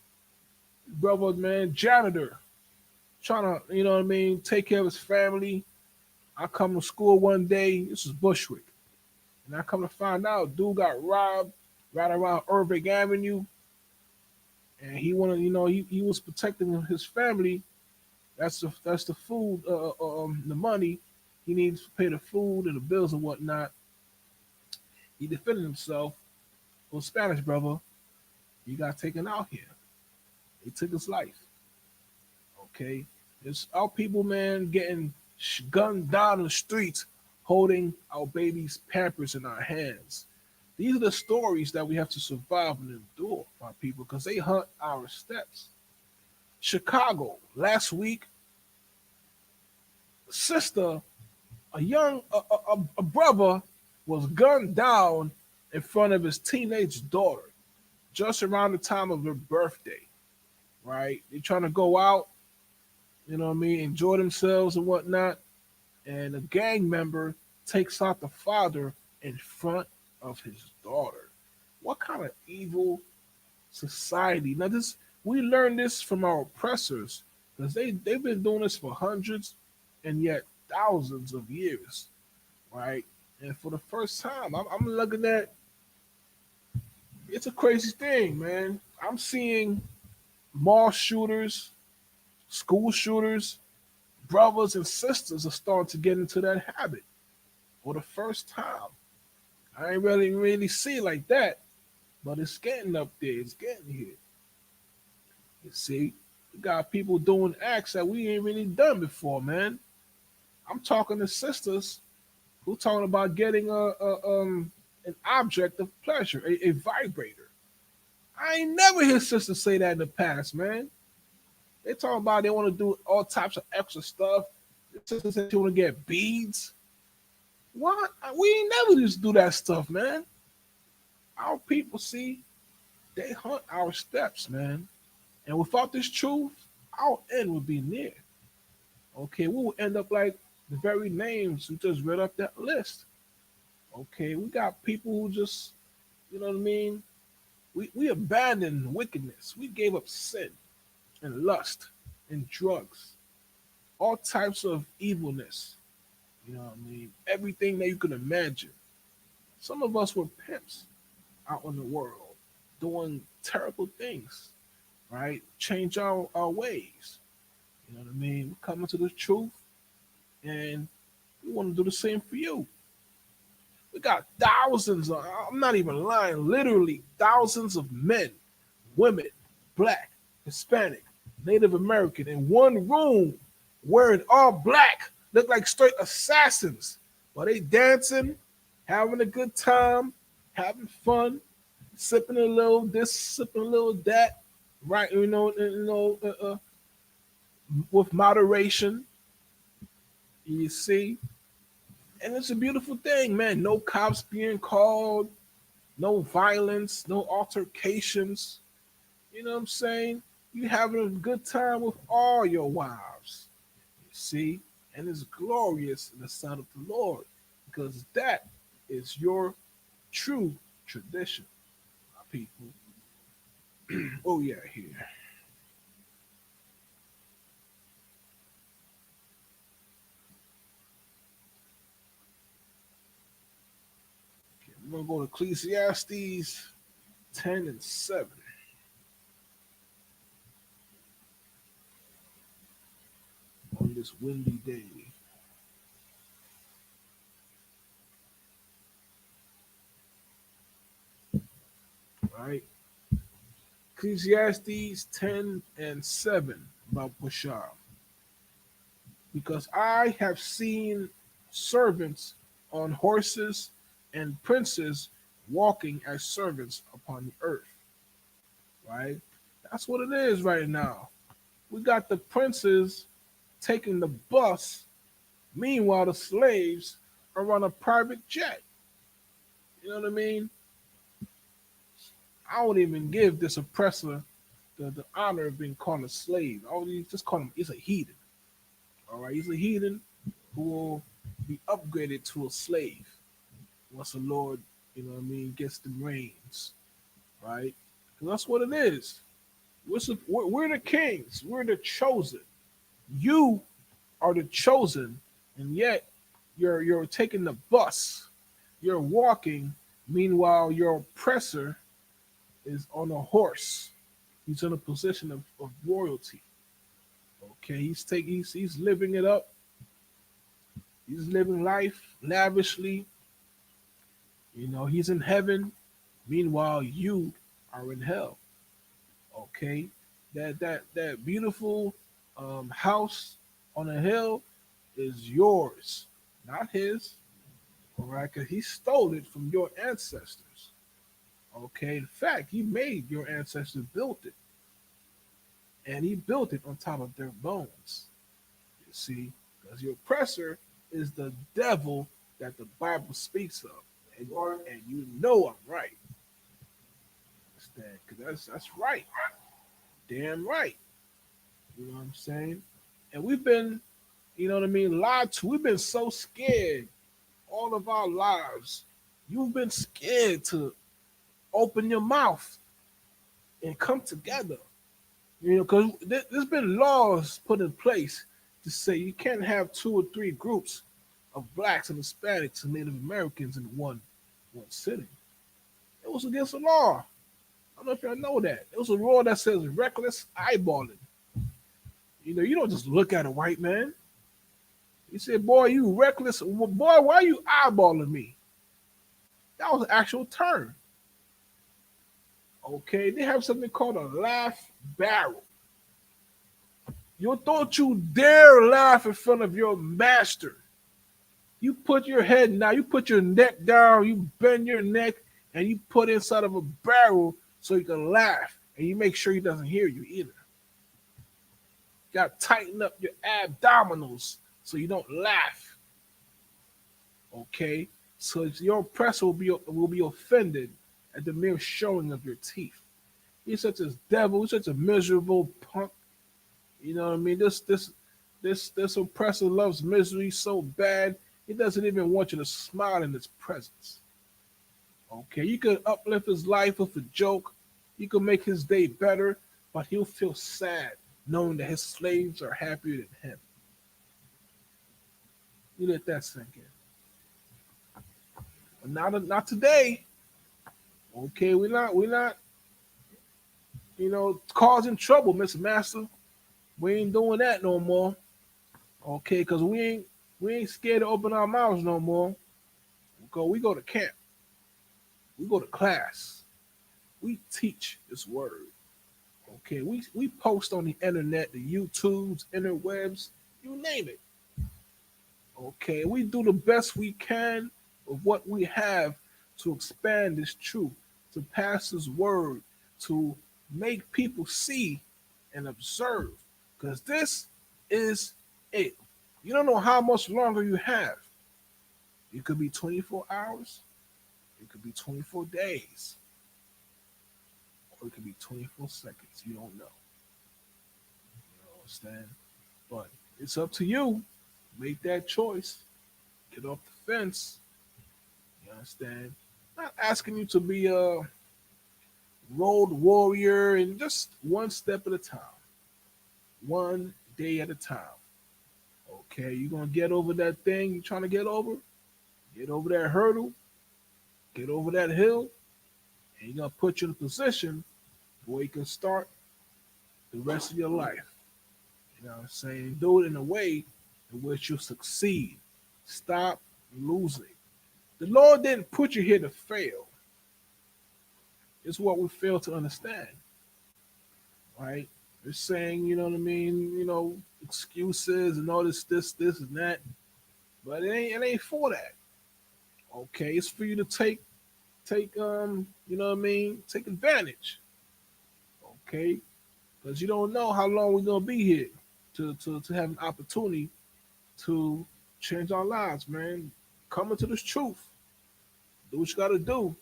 Brother, man, janitor, trying to, take care of his family. I come to school one day. This is Bushwick. And I come to find out, dude got robbed right around Irving Avenue. And he wanted, he was protecting his family. That's the food, the money he needs to pay the food and the bills and whatnot. He defended himself. Well, Spanish brother, he got taken out here. He took his life. Okay, it's our people, man, getting gunned down in the streets, holding our babies' pampers in our hands. These are the stories that we have to survive and endure, my people, because they hunt our steps. Chicago, last week, sister, a brother was gunned down in front of his teenage daughter just around the time of her birthday, right? They're trying to go out, enjoy themselves and whatnot. And a gang member takes out the father in front of his daughter. What kind of evil society? Now, we learned this from our oppressors because they've been doing this for hundreds and yet thousands of years, right? And for the first time, I'm looking at it's a crazy thing, man. I'm seeing mall shooters, school shooters, brothers and sisters are starting to get into that habit for the first time. I ain't really see it like that, but it's getting up there. It's getting here. You see, we got people doing acts that we ain't really done before, man. I'm talking to sisters who talking about getting an object of pleasure, a vibrator. I ain't never heard sisters say that in the past, man. They talking about they want to do all types of extra stuff. The sisters said they want to get beads. What? We ain't never just do that stuff, man. Our people, see, they hunt our steps, man. And without this truth, our end would be near. Okay, we will end up like the very names who just read up that list. Okay, we got people who just, you know what I mean? We abandoned wickedness. We gave up sin and lust and drugs, all types of evilness. You know what I mean? Everything that you can imagine. Some of us were pimps out in the world doing terrible things, right? Change our ways. You know what I mean? We come into the truth and we want to do the same for you. We got thousands of, I'm not even lying, literally thousands of men, women, black, Hispanic, Native American in one room wearing all black, look like straight assassins. While they dancing, having a good time, having fun, sipping a little this, sipping a little that, right? With moderation. You see, and it's a beautiful thing, man. No cops being called, no violence, no altercations. You know what I'm saying? You having a good time with all your wives. You see, and it's glorious in the sight of the Lord because that is your true tradition, my people. Oh yeah, here. Okay, we're gonna go to Ecclesiastes 10 and 7. On this windy day. Right? Ecclesiastes 10 and 7 about Bashar. Because I have seen servants on horses and princes walking as servants upon the earth. Right? That's what it is right now. We got the princes taking the bus. Meanwhile, the slaves are on a private jet. You know what I mean? I won't even give this oppressor the honor of being called a slave. I would just call him, he's a heathen. All right, he's a heathen who will be upgraded to a slave once the Lord, you know what I mean, gets the reins. Right? Because that's what it is. We're the kings. We're the chosen. You are the chosen, and yet you're taking the bus. You're walking. Meanwhile, your oppressor is on a horse. He's in a position of royalty. Okay, he's living it up. He's living life lavishly. You know, he's in heaven. Meanwhile, you are in hell. Okay, that beautiful house on a hill is yours, not his. All right, because he stole it from your ancestors. Okay, in fact, he made your ancestors build it, and he built it on top of their bones. You see, because your oppressor is the devil that the Bible speaks of, and you know I'm right. Understand? Because that's right, damn right. You know what I'm saying? And we've been, you know what I mean, lied to. We've been so scared all of our lives. You've been scared to open your mouth and come together. You know, because there's been laws put in place to say you can't have 2 or 3 groups of blacks and Hispanics and Native Americans in one sitting. It was against the law. I don't know if y'all know that. It was a law that says reckless eyeballing. You don't just look at a white man. You say, boy, you reckless. Boy, why are you eyeballing me? That was an actual term. Okay, they have something called a laugh barrel. Don't you dare laugh in front of your master. You put your head down, you put your neck down, you bend your neck, and you put inside of a barrel so you can laugh, and you make sure he doesn't hear you either. You got to tighten up your abdominals so you don't laugh. Okay, so your oppressor will be offended at the mere showing of your teeth. You're such a devil, you're such a miserable punk. You know what I mean? This oppressor loves misery so bad, he doesn't even want you to smile in his presence. Okay, you could uplift his life with a joke, you could make his day better, but he'll feel sad knowing that his slaves are happier than him. You let that sink in. But not today. Okay, we're not, causing trouble, Mr. Master. We ain't doing that no more. Okay, because we ain't scared to open our mouths no more. We go to camp. We go to class. We teach this word. Okay, we post on the internet, the YouTubes, interwebs, you name it. Okay, we do the best we can with what we have to expand this truth, to pass this word, to make people see and observe. Because this is it. You don't know how much longer you have. It could be 24 hours. It could be 24 days. Or it could be 24 seconds. You don't know. You understand? But it's up to you. Make that choice. Get off the fence. You understand? Not asking you to be a road warrior and just one step at a time. One day at a time. Okay, you're going to get over that thing you're trying to get over. Get over that hurdle. Get over that hill. And you're going to put you in a position where you can start the rest of your life. You know what I'm saying? Do it in a way in which you succeed. Stop losing. The Lord didn't put you here to fail. It's what we fail to understand. Right? They're saying, you know what I mean, excuses and all this and that. But it ain't for that. Okay, it's for you to take take advantage. Okay? Because you don't know how long we're gonna be here to have an opportunity to change our lives, man. Come into this truth. Do what you gotta do.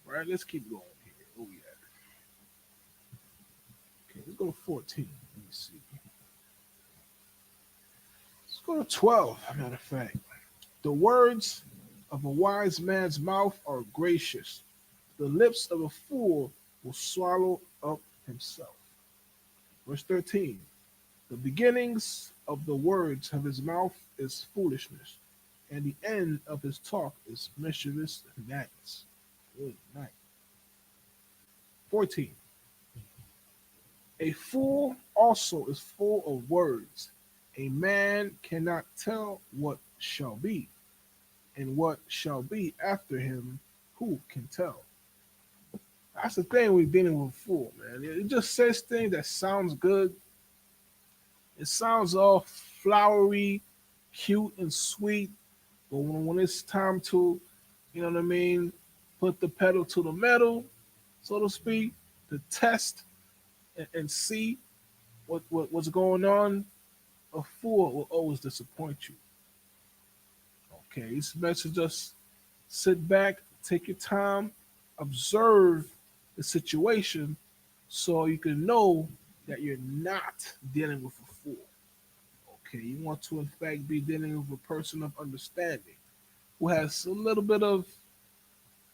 Right? Let's keep going here. Where we at? Okay, let's go to 14. Let me see. Let's go to 12, as a matter of fact. The words of a wise man's mouth are gracious. The lips of a fool will swallow up himself. Verse 13. The beginnings of the words of his mouth is foolishness, and the end of his talk is mischievous madness. Good night. 14. A fool also is full of words. A man cannot tell what shall be, and what shall be after him, who can tell? That's the thing we're dealing with a fool, man. It just says things that sounds good. It sounds all flowery, cute, and sweet. But when it's time to, put the pedal to the metal, so to speak, to test and see what's going on, a fool will always disappoint you. Okay, it's best to just sit back, take your time, observe the situation so you can know that you're not dealing with a fool. Okay, you want to, in fact, be dealing with a person of understanding who has a little bit of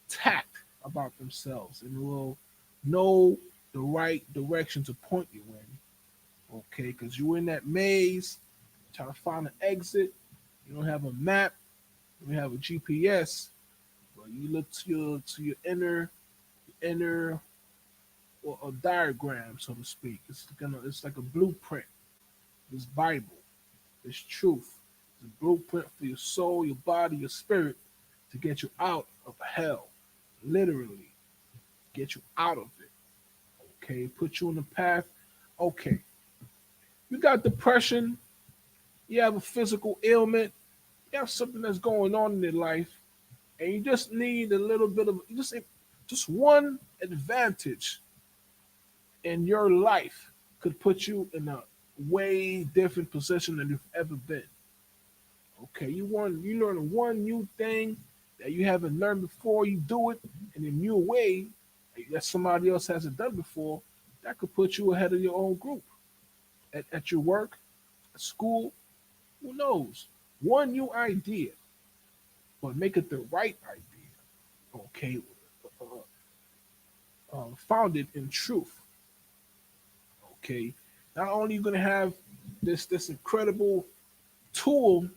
tact about themselves and will know the right direction to point you in. Okay, because you're in that maze, trying to find an exit. You don't have a map. We have a GPS, but you look to your inner or a diagram, so to speak. It's like a blueprint. This Bible, this truth, the blueprint for your soul, your body, your spirit to get you out of hell. Literally, get you out of it. Okay, put you on the path. Okay, you got depression, you have a physical ailment, you have something that's going on in your life, and you just need a little bit of just one advantage in your life could put you in a way different position than you've ever been. Okay, you learn one new thing that you haven't learned before, you do it in a new way that somebody else hasn't done before, that could put you ahead of your own group. At your work, at school, who knows? One new idea, but make it the right idea. Okay, founded in truth. Okay, not only are you gonna have this incredible tool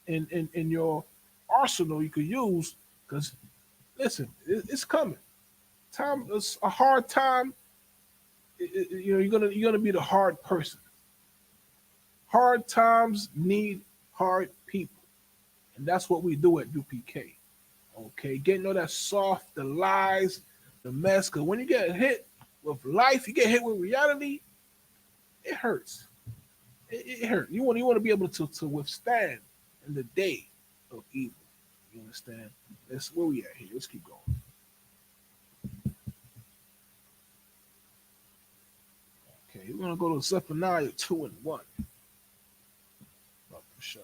in your arsenal you could use, because listen, it's coming. Time it's a hard time. You're gonna be the hard person. Hard times need hard people, and that's what we do at UPK. Okay, getting all that soft, the lies, the mess. Because when you get hit with life, you get hit with reality. It hurts. It hurts. You want to be able to withstand in the day of evil. You understand? That's where we at here. Let's keep going. Okay, we're gonna go to Zephaniah 2:1. Sure.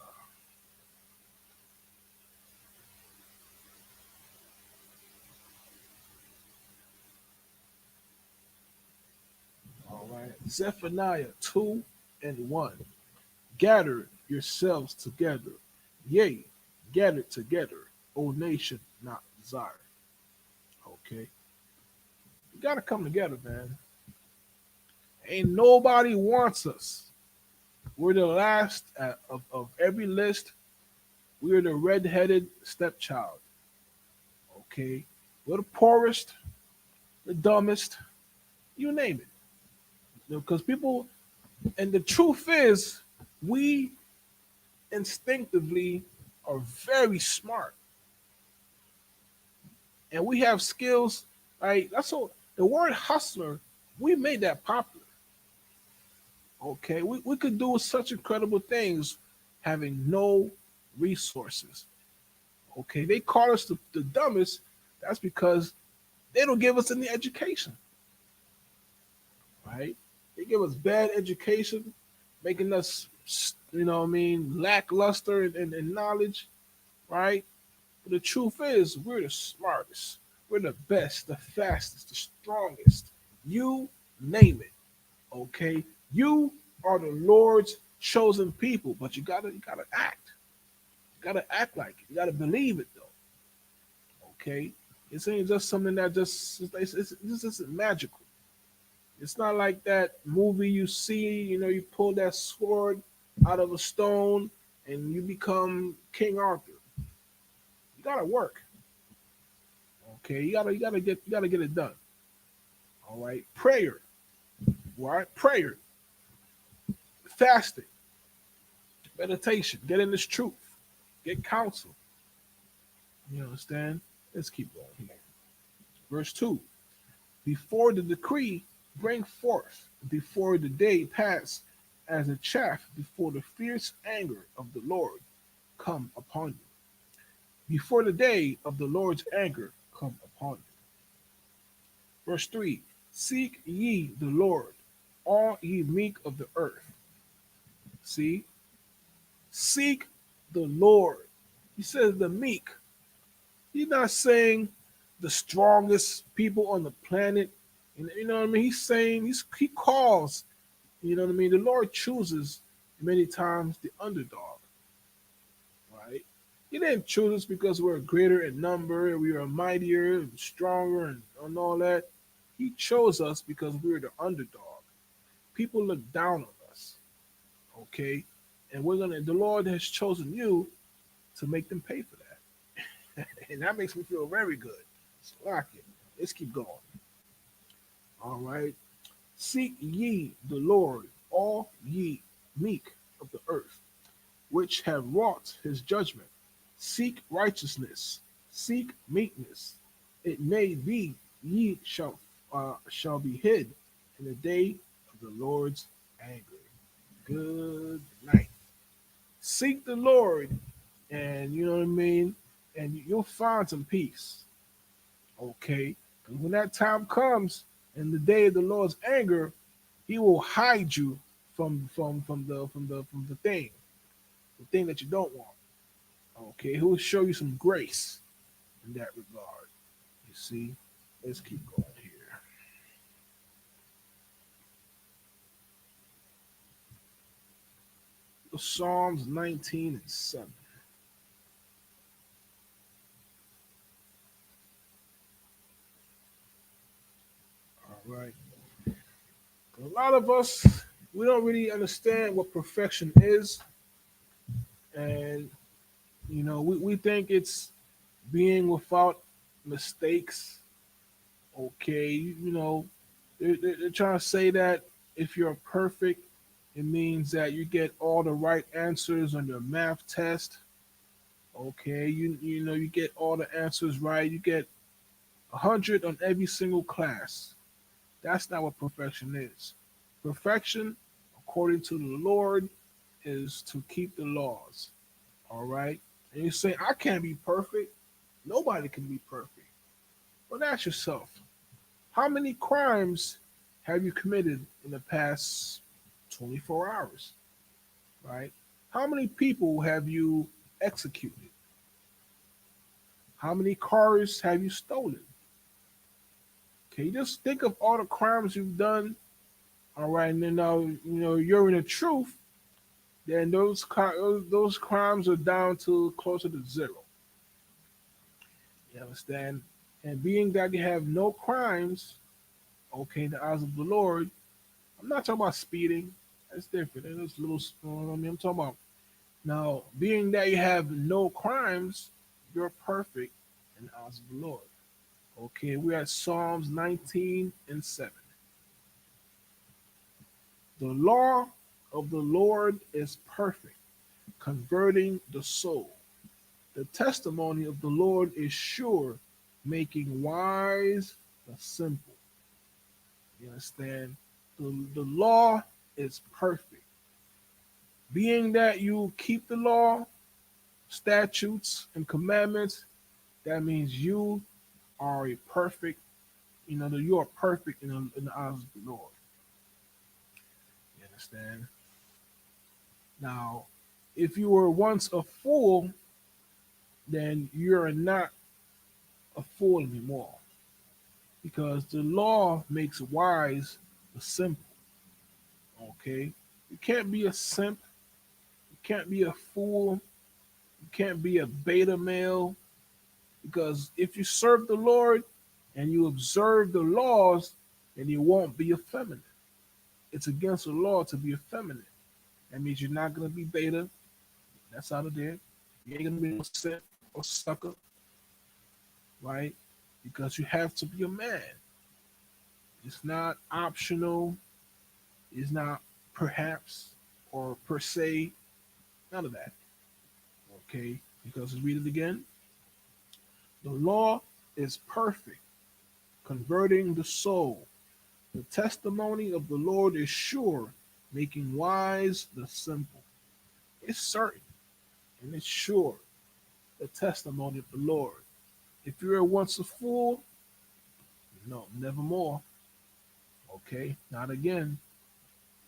All right. Zephaniah 2:1. Gather yourselves together. Yea, gather together, O nation, not Zion. Okay. You gotta come together, man. Ain't nobody wants us. We're the last of every list. We're the red-headed stepchild. Okay. We're the poorest, the dumbest, you name it. Because people, and the truth is, we instinctively are very smart. And we have skills, right? That's all. The word hustler, we made that popular. Okay, we could do such incredible things having no resources. Okay, they call us the dumbest. That's because they don't give us any education, right? They give us bad education, making us, lackluster in knowledge, right? But the truth is, we're the smartest, we're the best, the fastest, the strongest. You name it. Okay, you are the Lord's chosen people, but you gotta act. You gotta act like it. You gotta believe it, though. Okay, it ain't just something that this isn't magical. It's not like that movie you see. You pull that sword out of a stone and you become King Arthur. You gotta work. Okay, you gotta get it done. All right, prayer. All right, prayer, fasting, meditation, get in this truth, get counsel. You understand? Let's keep going here. Verse 2. Before the decree bring forth, before the day pass, as a chaff before the fierce anger of the Lord come upon you. Before the day of the Lord's anger come upon you. Verse 3. Seek ye the Lord, all ye meek of the earth. See? Seek the Lord. He says the meek. He's not saying the strongest people on the planet. You know what I mean? He's saying he calls, you know what I mean? The Lord chooses many times the underdog. Right? He didn't choose us because we're greater in number, we are mightier and stronger and all that. He chose us because we're the underdog. People look down on us. Okay? And the Lord has chosen you to make them pay for that. And that makes me feel very good. So lock it. Let's keep going. All right. Seek ye the Lord, all ye meek of the earth, which have wrought his judgment. Seek righteousness, seek meekness. It may be ye shall be hid in the day of the Lord's anger. Good night. Seek the Lord, and you know what I mean, and you'll find some peace. Okay, and when that time comes, in the day of the Lord's anger, He will hide you from the thing that you don't want. Okay, He will show you some grace in that regard. You see, let's keep going here. Psalms 19:7. All right. A lot of us, we don't really understand what perfection is. And, you know, we think it's being without mistakes. Okay. You know, they're trying to say that if you're perfect, it means that you get all the right answers on your math test. Okay. You know, you get all the answers right. You get 100 on every single class. That's not what perfection is. Perfection, according to the Lord, is to keep the laws. All right? And you say, I can't be perfect. Nobody can be perfect. Well, ask yourself, how many crimes have you committed in the past 24 hours? Right? How many people have you executed? How many cars have you stolen? Okay, just think of all the crimes you've done. All right, and then now you know you're in the truth. Then those crimes are down to closer to zero. You understand? And being that you have no crimes, okay, in the eyes of the Lord, I'm not talking about speeding. That's different. That's a little. I mean, I'm talking about now. Being that you have no crimes, you're perfect in the eyes of the Lord. Okay, we're at Psalms 19:7. The law of the Lord is perfect, converting the soul. The testimony of the Lord is sure, making wise the simple. You understand? The law is perfect. Being that you keep the law, statutes, and commandments, that means you are a perfect, you know, that you are perfect in the eyes of the Lord. You understand? Now, if you were once a fool, then you're not a fool anymore. Because the law makes wise the simple. Okay? You can't be a simp. You can't be a fool. You can't be a beta male. Because if you serve the Lord and you observe the laws, then you won't be effeminate. It's against the law to be effeminate. That means you're not going to be beta. That's out of there. You ain't going to be no simp or sucker, right? Because you have to be a man. It's not optional. It's not perhaps or per se. None of that. Okay? Because let's read it again. The law is perfect, converting the soul. The testimony of the Lord is sure, making wise the simple. It's certain and it's sure, the testimony of the Lord. If you were once a fool, no, nevermore. Okay, not again.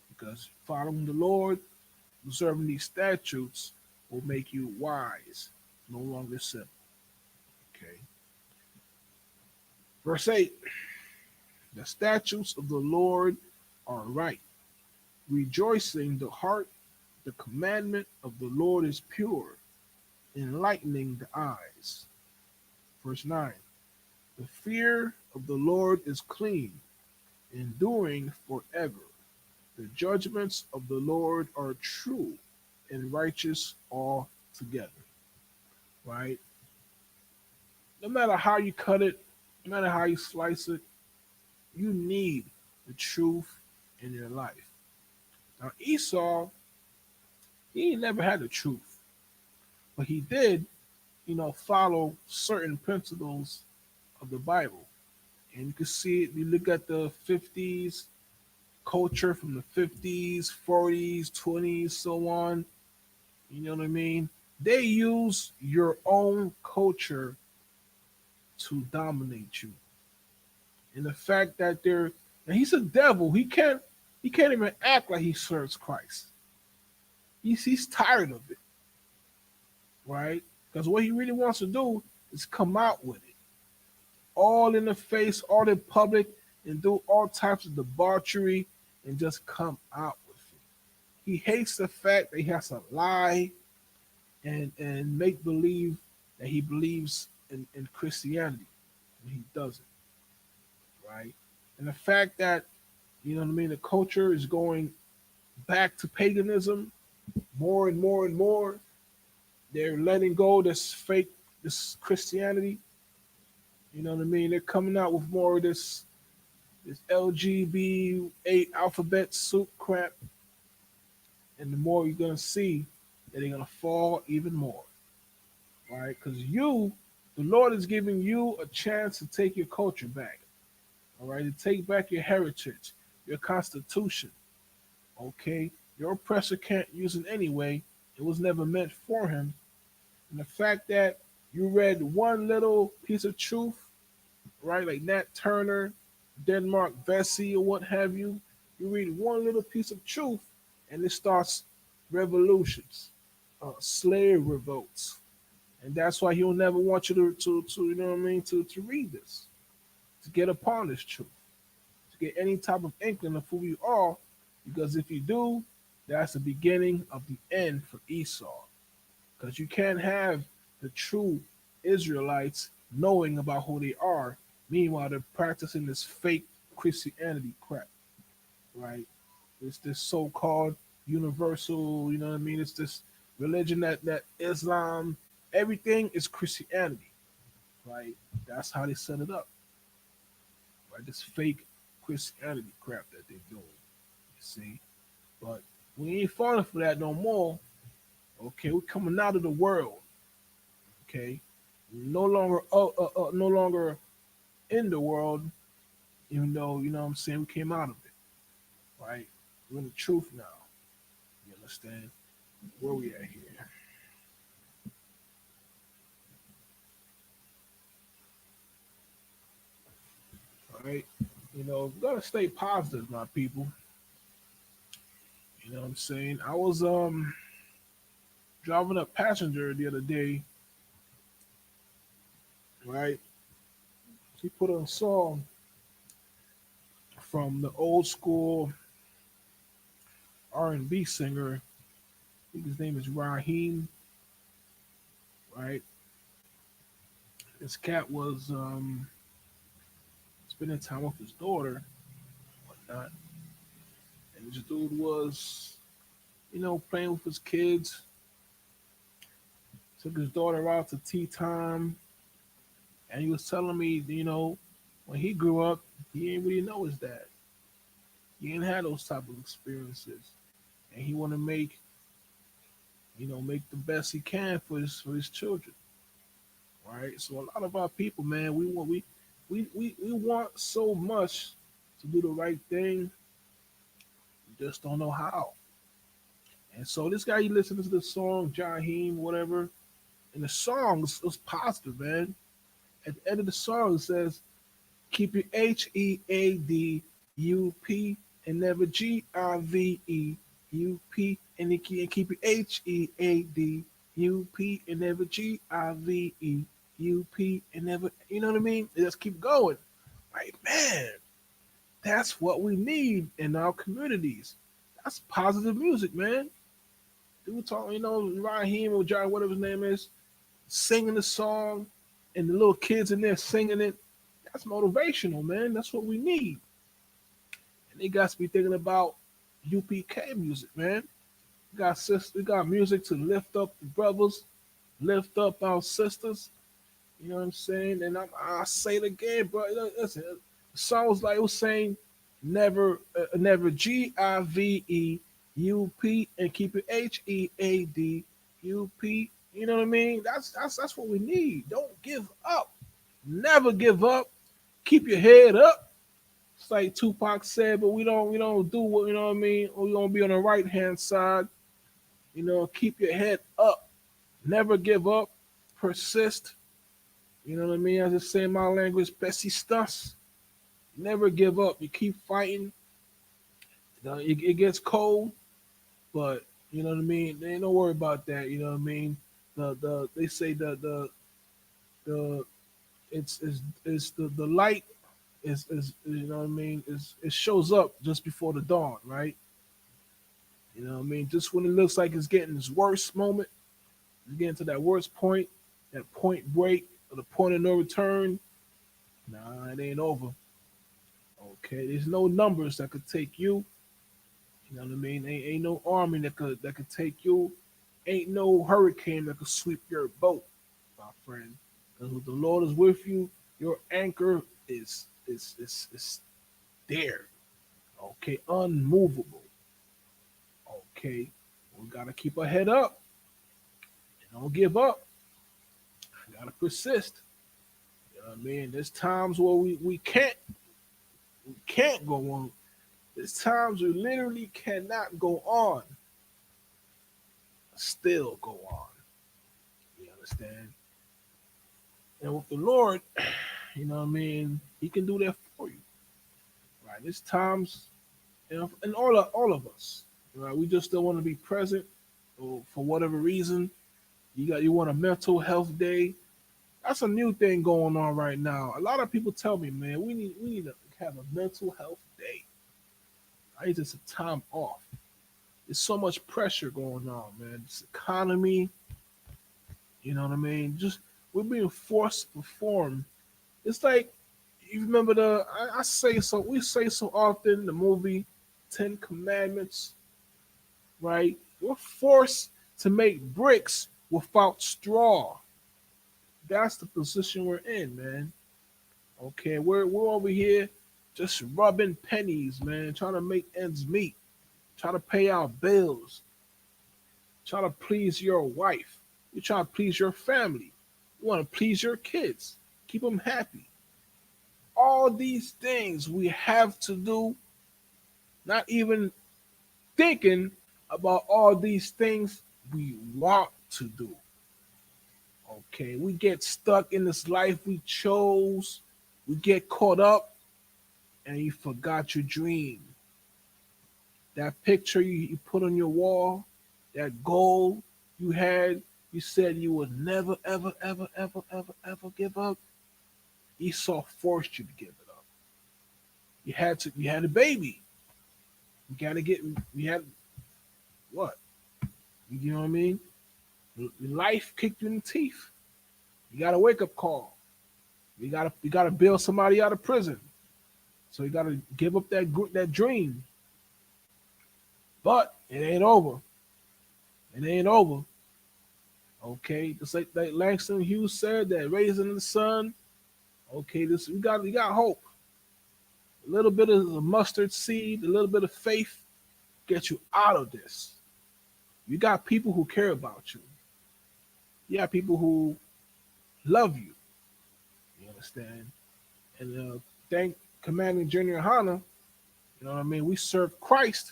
Because following the Lord, observing these statutes will make you wise, no longer simple. Okay. Verse 8. The statutes of the Lord are right, rejoicing the heart. The commandment of the Lord is pure, enlightening the eyes. Verse 9. The fear of the Lord is clean, enduring forever. The judgments of the Lord are true and righteous altogether. right? No matter how you cut it, no matter how you slice it, you need the truth in your life. Now Esau, he never had the truth, but he did, follow certain principles of the Bible. And you can see it. You look at the 50s culture from the 50s, 40s, 20s, so on. You know what I mean? They use your own culture to dominate you. And the fact that now he's a devil. He can't even act like he serves Christ. He's tired of it, right? Because what he really wants to do is come out with it. All in the face, all in public, and do all types of debauchery and just come out with it. He hates the fact that he has to lie and make believe that he believes in Christianity when he doesn't, right? And the fact that, you know what I mean, the culture is going back to paganism more and more and more. They're letting go this fake, this Christianity. You know what I mean? They're coming out with more of this LGB8 alphabet soup crap. And the more you're gonna see that they're gonna fall even more. Right? Because the Lord is giving you a chance to take your culture back. All right, to take back your heritage, your constitution. Okay? Your oppressor can't use it anyway. It was never meant for him. And the fact that you read one little piece of truth, right, like Nat Turner, Denmark Vesey, or what have you, you read one little piece of truth, and it starts revolutions, slave revolts, and that's why he'll never want you to you know what I mean, to read this, to get upon this truth, to get any type of inkling of who you are, because if you do, that's the beginning of the end for Esau. Because you can't have the true Israelites knowing about who they are. Meanwhile, they're practicing this fake Christianity crap, right? It's this so-called universal, you know what I mean? It's this religion that Islam, everything is Christianity, right? That's how they set it up, right? This fake Christianity crap that they're doing, you see? But we ain't falling for that no more. Okay, we're coming out of the world. Okay, no longer no longer in the world, even though, you know what I'm saying, we came out of it. Right? We're in the truth now. You understand? Where we at here? All right. You know, we gotta stay positive, my people. You know what I'm saying? I was driving a passenger the other day, right? He put on a song from the old school R&B singer. I think his name is Raheem, right? This cat was spending time with his daughter, and whatnot, and this dude was, you know, playing with his kids. Took his daughter out to tea time, and he was telling me, you know, when he grew up, he didn't really know his dad. He didn't have those type of experiences, and he want to make, you know, make the best he can for his children. Right. So a lot of our people, man, we want so much to do the right thing, we just don't know how. And so this guy, he listened to the song, Jaheim, whatever, and the song was positive, man. At the end of the song, it says, keep your HEADUP and never GIVEUP, and keep your HEADUP and never GIVEUP and never, you know what I mean? And just keep going. Right, man. That's what we need in our communities. That's positive music, man. Dude talking, you know, Raheem or John, whatever his name is, singing the song, and the little kids in there singing it. That's motivational, man. That's what we need. And they got to be thinking about UPK music, man. We got music to lift up the brothers, lift up our sisters. You know what I'm saying? And I say it again, bro. Listen, songs like it was saying, never GIVEUP and keep it HEADUP. You know what I mean? That's what we need. Don't give up. Never give up. Keep your head up. It's like Tupac said, but we don't do what you know what I mean. We don't be on the right hand side. You know, keep your head up. Never give up. Persist. You know what I mean? I just say in my language, persistence. Never give up. You keep fighting. You know, it gets cold, but you know what I mean. They ain't no worry about that. You know what I mean. They say the it's the light is you know what I mean. It shows up just before the dawn, right? You know what I mean. Just when it looks like it's getting its worst moment, it's getting to that worst point, that point break, or the point of no return. Nah, it ain't over. Okay, there's no numbers that could take you. You know what I mean? Ain't no army that could take you. Ain't no hurricane that could sweep your boat, my friend. Because the Lord is with you, your anchor is there. Okay, unmovable. Okay, we gotta keep our head up. And don't give up. Gotta persist. You know what I mean? There's times where we can't go on. There's times we literally cannot go on. Still go on. You understand? And with the Lord, you know what I mean, He can do that for you. Right? There's times, and all of us, right? We just don't want to be present, or for whatever reason. You want a mental health day. That's a new thing going on right now. A lot of people tell me, man, we need to have a mental health day. I need just a time off. There's so much pressure going on, man. This economy, you know what I mean? Just we're being forced to perform. It's like you remember I say so. We say so often the movie Ten Commandments, right? We're forced to make bricks without straw. That's the position we're in, man. Okay, we're over here just rubbing pennies, man, trying to make ends meet, trying to pay our bills, trying to please your wife. You're trying to please your family. You want to please your kids, keep them happy. All these things we have to do, not even thinking about all these things we want to do. Okay, we get stuck in this life we chose. We get caught up and you forgot your dream. That picture you put on your wall, that goal you had, you said you would never, ever, ever, ever, ever, ever give up. Esau forced you to give it up. You had a baby. You had what? You know what I mean? Life kicked you in the teeth. You got a wake up call. You gotta bail somebody out of prison. So you gotta give up that dream. But it ain't over. It ain't over. Okay, just like Langston Hughes said, that raising the sun. Okay, we got hope. A little bit of the mustard seed, a little bit of faith, get you out of this. You got people who care about you. You got people who love you. You understand? And thank Commanding Junior Hana. You know what I mean? We serve Christ.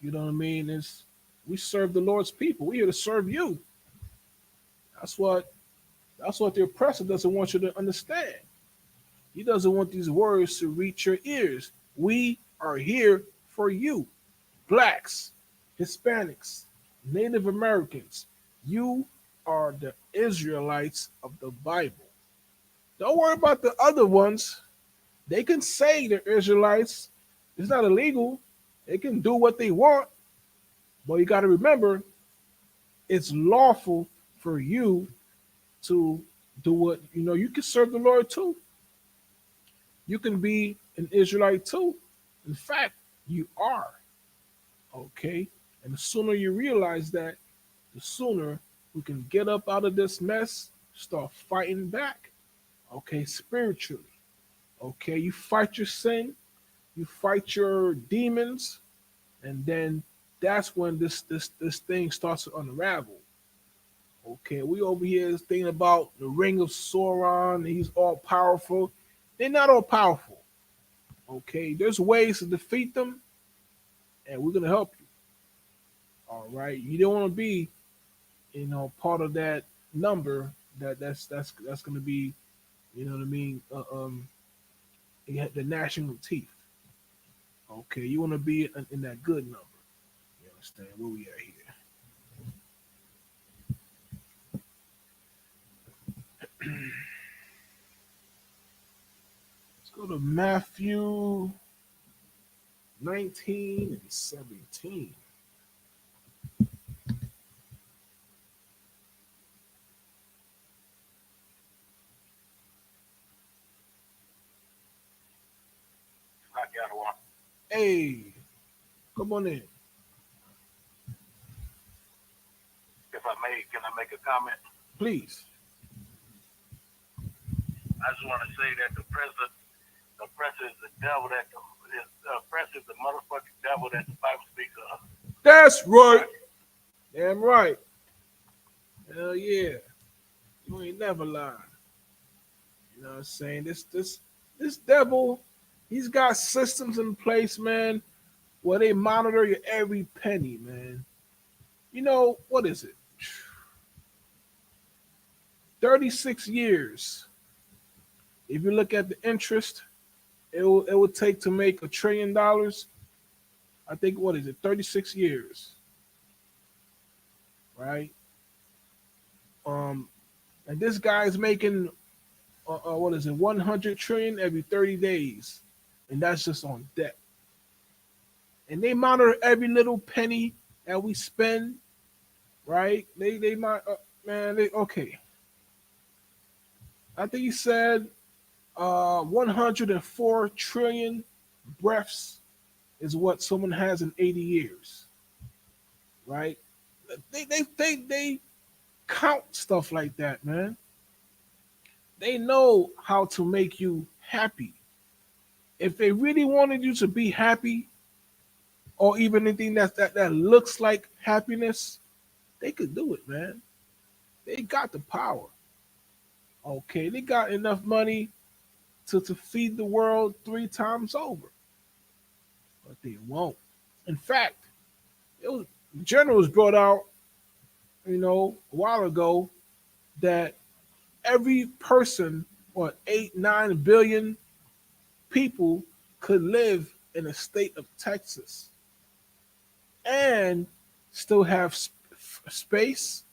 You know what I mean? We serve the Lord's people. We're here to serve you. That's what the oppressor doesn't want you to understand. He doesn't want these words to reach your ears. We are here for you. Blacks, Hispanics, Native Americans. You are the Israelites of the Bible. Don't worry about the other ones. They can say they're Israelites. It's not illegal. They can do what they want. But you got to remember, it's lawful for you to do what, you can serve the Lord too. You can be an Israelite too. In fact, you are. Okay? And the sooner you realize that, the sooner we can get up out of this mess, start fighting back. Okay, spiritually. Okay, you fight your sin, you fight your demons, and then that's when this thing starts to unravel. Okay, we over here is thinking about the ring of Sauron, and he's all powerful. They're not all powerful. Okay, there's ways to defeat them, and we're gonna help you. All right, you don't want to be, part of that number that's gonna be, you know what I mean? You have the gnashing of teeth. Okay, you want to be in that good number. You understand where we are here? Let's go to Matthew 19 and 17. Hey, come on in. If I may, can I make a comment? Please. I just want to say that the oppressor is the devil that the oppressor is the motherfucking devil that the Bible speaks of. That's right. Damn right. Hell yeah. You ain't never lied. You know what I'm saying? This devil, he's got systems in place, man, where they monitor your every penny, man. You know, what is it? 36 years. If you look at the interest, it would take to make $1 trillion. I think, what is it, 36 years. Right? And this guy's making, what is it, 100 trillion every 30 days. And that's just on debt. And they monitor every little penny that we spend, right? They might, okay. I think he said 104 trillion breaths is what someone has in 80 years, right? They count stuff like that, man. They know how to make you happy. If they really wanted you to be happy, or even anything that looks like happiness, they could do it, man. They got the power. Okay, they got enough money to feed the world 3 times over. But they won't. In fact, generals brought out, a while ago, that every person, 8-9 billion people could live in the state of Texas and still have space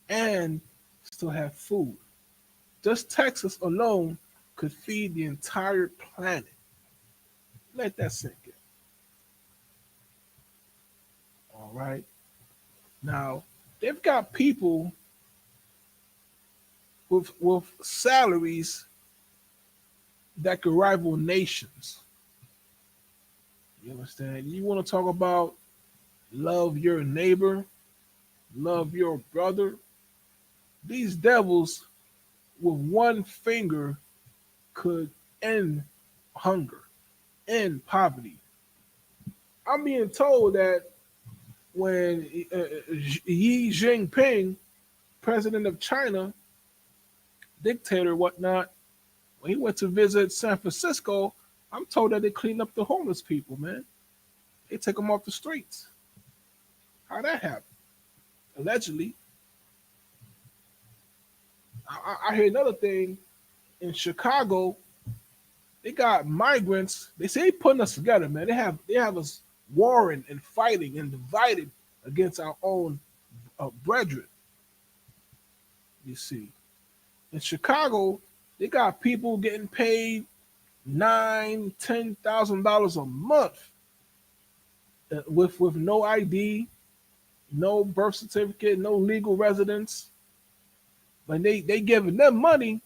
and still have food. Just Texas alone could feed the entire planet. Let that sink in. All right. Now, they've got people with salaries that could rival nations. You understand? You want to talk about love your neighbor, love your brother? These devils with one finger could end hunger, end poverty. I'm being told that when Xi Jinping, president of China, dictator, whatnot, when he went to visit San Francisco, I'm told that they cleaned up the homeless people, man. They took them off the streets. How'd that happen? Allegedly. I hear another thing. In Chicago, they got migrants. They say they putting us together, man. They have us warring and fighting and divided against our own brethren. You see, in Chicago, they got people getting paid $9,000-$10,000 a month with no ID, no birth certificate, no legal residence. But they giving them money,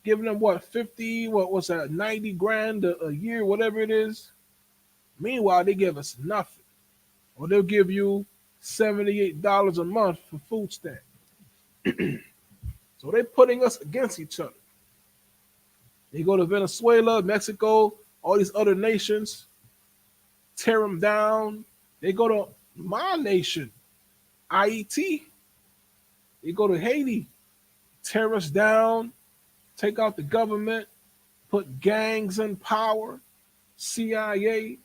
giving them 50, 90 grand a year, whatever it is. Meanwhile, they give us nothing. Or they'll give you $78 a month for food stamp. So they're putting us against each other. They go to Venezuela, Mexico, all these other nations, tear them down. They go to my nation, IET. They go to Haiti, tear us down, take out the government, put gangs in power, CIA,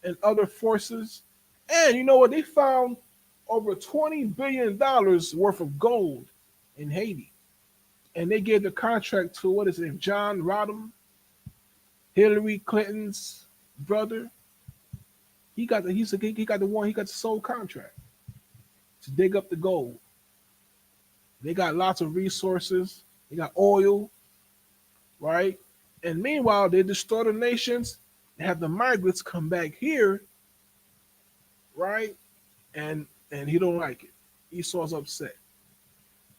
and other forces. And you know what? They found over $20 billion worth of gold in Haiti. And they gave the contract to, what is it, John Rodham, Hillary Clinton's brother. He got the sole contract to dig up the gold. They got lots of resources. They got oil, right? And meanwhile, they destroy the nations. They have the migrants come back here, right? And he don't like it. Esau's upset.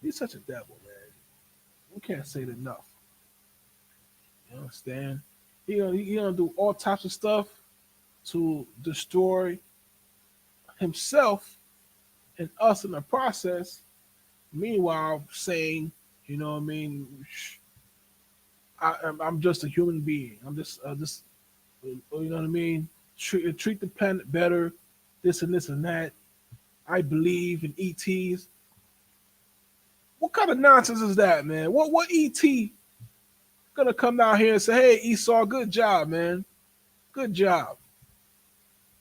He's such a devil, man. We can't say it enough. You understand? He gonna do all types of stuff to destroy himself and us in the process. Meanwhile, saying, you know what I mean, I'm just a human being. I'm just you know what I mean? Treat the planet better, this and this and that. I believe in ETs. What kind of nonsense is that, man? What ET gonna come down here and say, hey, Esau, good job, man. Good job.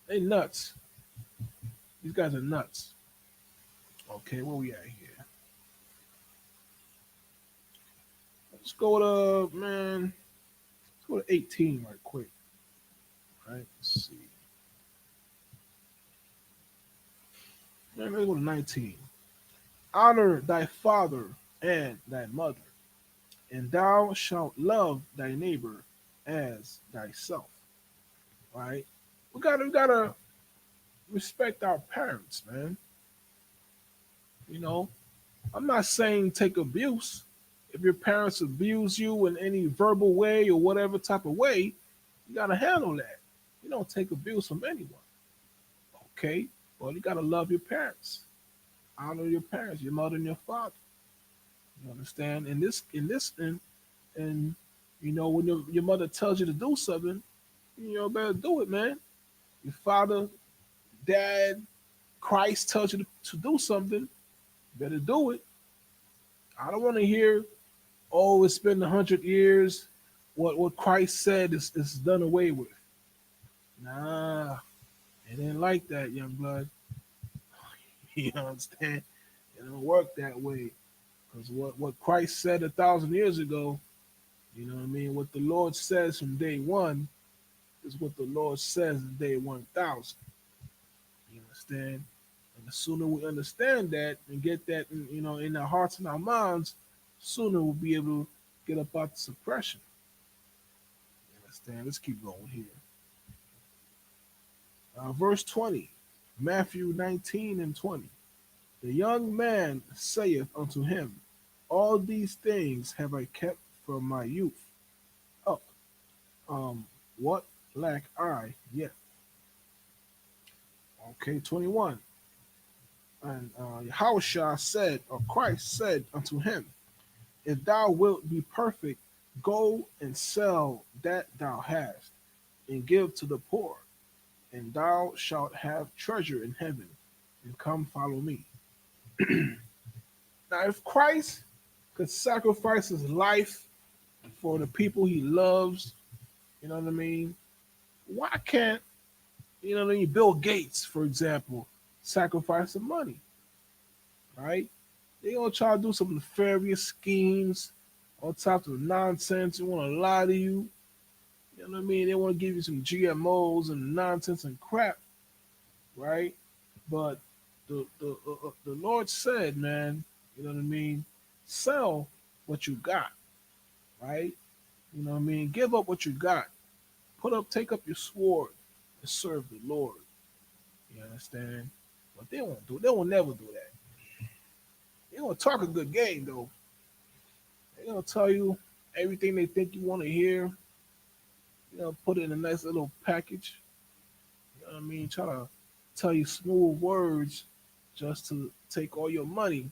They nuts. These guys are nuts. Okay, where we at here? Let's go to 18 right quick. Right, let's see. Man, let's go to 19. Honor thy father and thy mother, and thou shalt love thy neighbor as thyself. Right? We gotta respect our parents, man. You know, I'm not saying take abuse. If your parents abuse you in any verbal way or whatever type of way, you gotta handle that. You don't take abuse from anyone. Okay? Well, you gotta love your parents. Honor your parents, your mother and your father. You understand? And you know, when your mother tells you to do something, you know, better do it, man. Your father, dad, Christ tells you to do something, better do it. I don't want to hear, oh, it's been 100 years. What Christ said is done away with. Nah, it ain't like that, young blood. You understand? It don't work that way. Because what Christ said 1,000 years ago, you know what I mean? What the Lord says from day one is what the Lord says in day 1,000. You understand? And the sooner we understand that and get that, in our hearts and our minds, sooner we'll be able to get up out the suppression. You understand? Let's keep going here. Verse 20, Matthew 19 and 20. The young man saith unto him, all these things have I kept from my youth up. What lack I yet? Okay, 21. And Yahushua said, or Christ said unto him, if thou wilt be perfect, go and sell that thou hast, and give to the poor, and thou shalt have treasure in heaven, and come follow me. Now, if Christ could sacrifice his life for the people he loves, you know what I mean? Why can't, Bill Gates, for example, sacrifice some money, right? They gonna try to do some nefarious schemes, all types of nonsense. They want to lie to you. You know what I mean? They want to give you some GMOs and nonsense and crap, right? But the Lord said, man, you know what I mean? Sell what you got, right? You know what I mean? Give up what you got. Take up your sword and serve the Lord. You understand? But they won't do. They will never do that. They're gonna talk a good game though. They're gonna tell you everything they think you want to hear. Put it in a nice little package. You know what I mean? Try to tell you smooth words just to take all your money,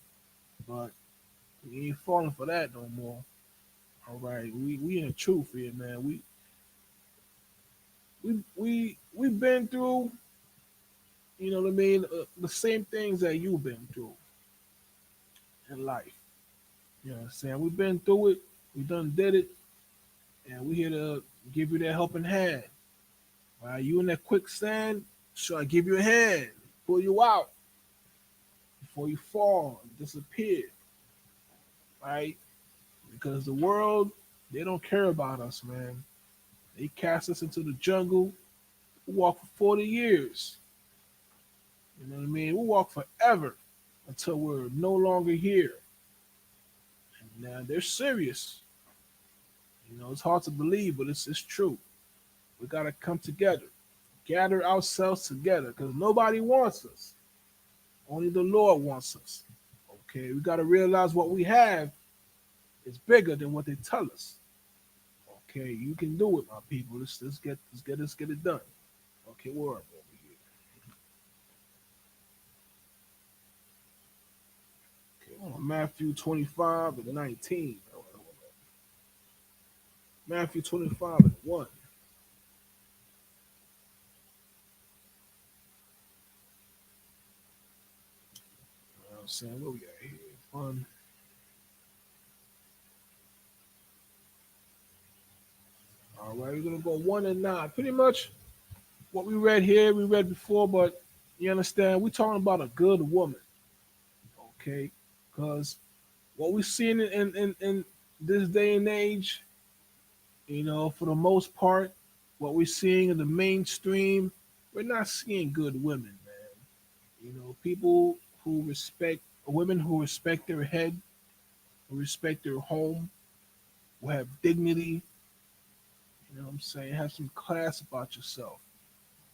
but we ain't falling for that no more. All right, we in the truth here, man. We've been through, you know what I mean, the same things that you've been through in life. You know what I'm saying? We've been through it. We done did it, and we here to give you that helping hand. While you in that quicksand, so I give you a hand, pull you out before you fall and disappear, right? Because the world, they don't care about us, man. They cast us into the jungle. We walk for 40 years. You know what I mean? We walk forever until we're no longer here. And now they're serious. You know, it's hard to believe, but it's true. We got to come together, gather ourselves together, because nobody wants us. Only the Lord wants us. Okay, we got to realize what we have is bigger than what they tell us. Okay, you can do it, my people. Let's get it done. Okay, where are we over here? Okay, hold on. Matthew 25 and 19. Hold on. Matthew 25 and 1. You know what I'm saying? What we got here? Fun. All right, we're gonna go 1 and 9. Pretty much what we read here, we read before, but you understand, we're talking about a good woman, okay? Because what we're seeing in this day and age, you know, for the most part, what we're seeing in the mainstream, we're not seeing good women, man. You know, people who respect women who respect their head, who respect their home, who have dignity, you know what I'm saying, have some class about yourself.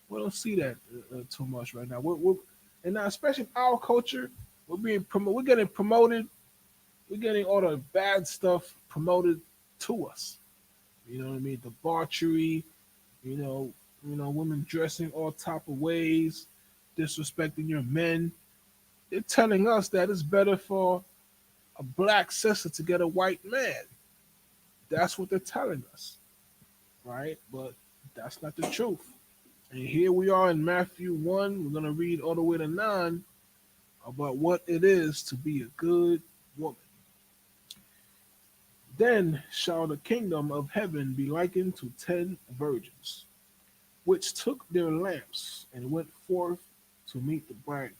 We don't see that too much right now. And now, especially in our culture, we're getting promoted. We're getting all the bad stuff promoted to us. You know what I mean? Debauchery. Women dressing all type of ways, disrespecting your men. They're telling us that it's better for a black sister to get a white man. That's what they're telling us, right? But that's not the truth. And here we are in Matthew 1. We're going to read all the way to 9 about what it is to be a good woman. Then shall the kingdom of heaven be likened to 10 virgins, which took their lamps and went forth to meet the bridegroom.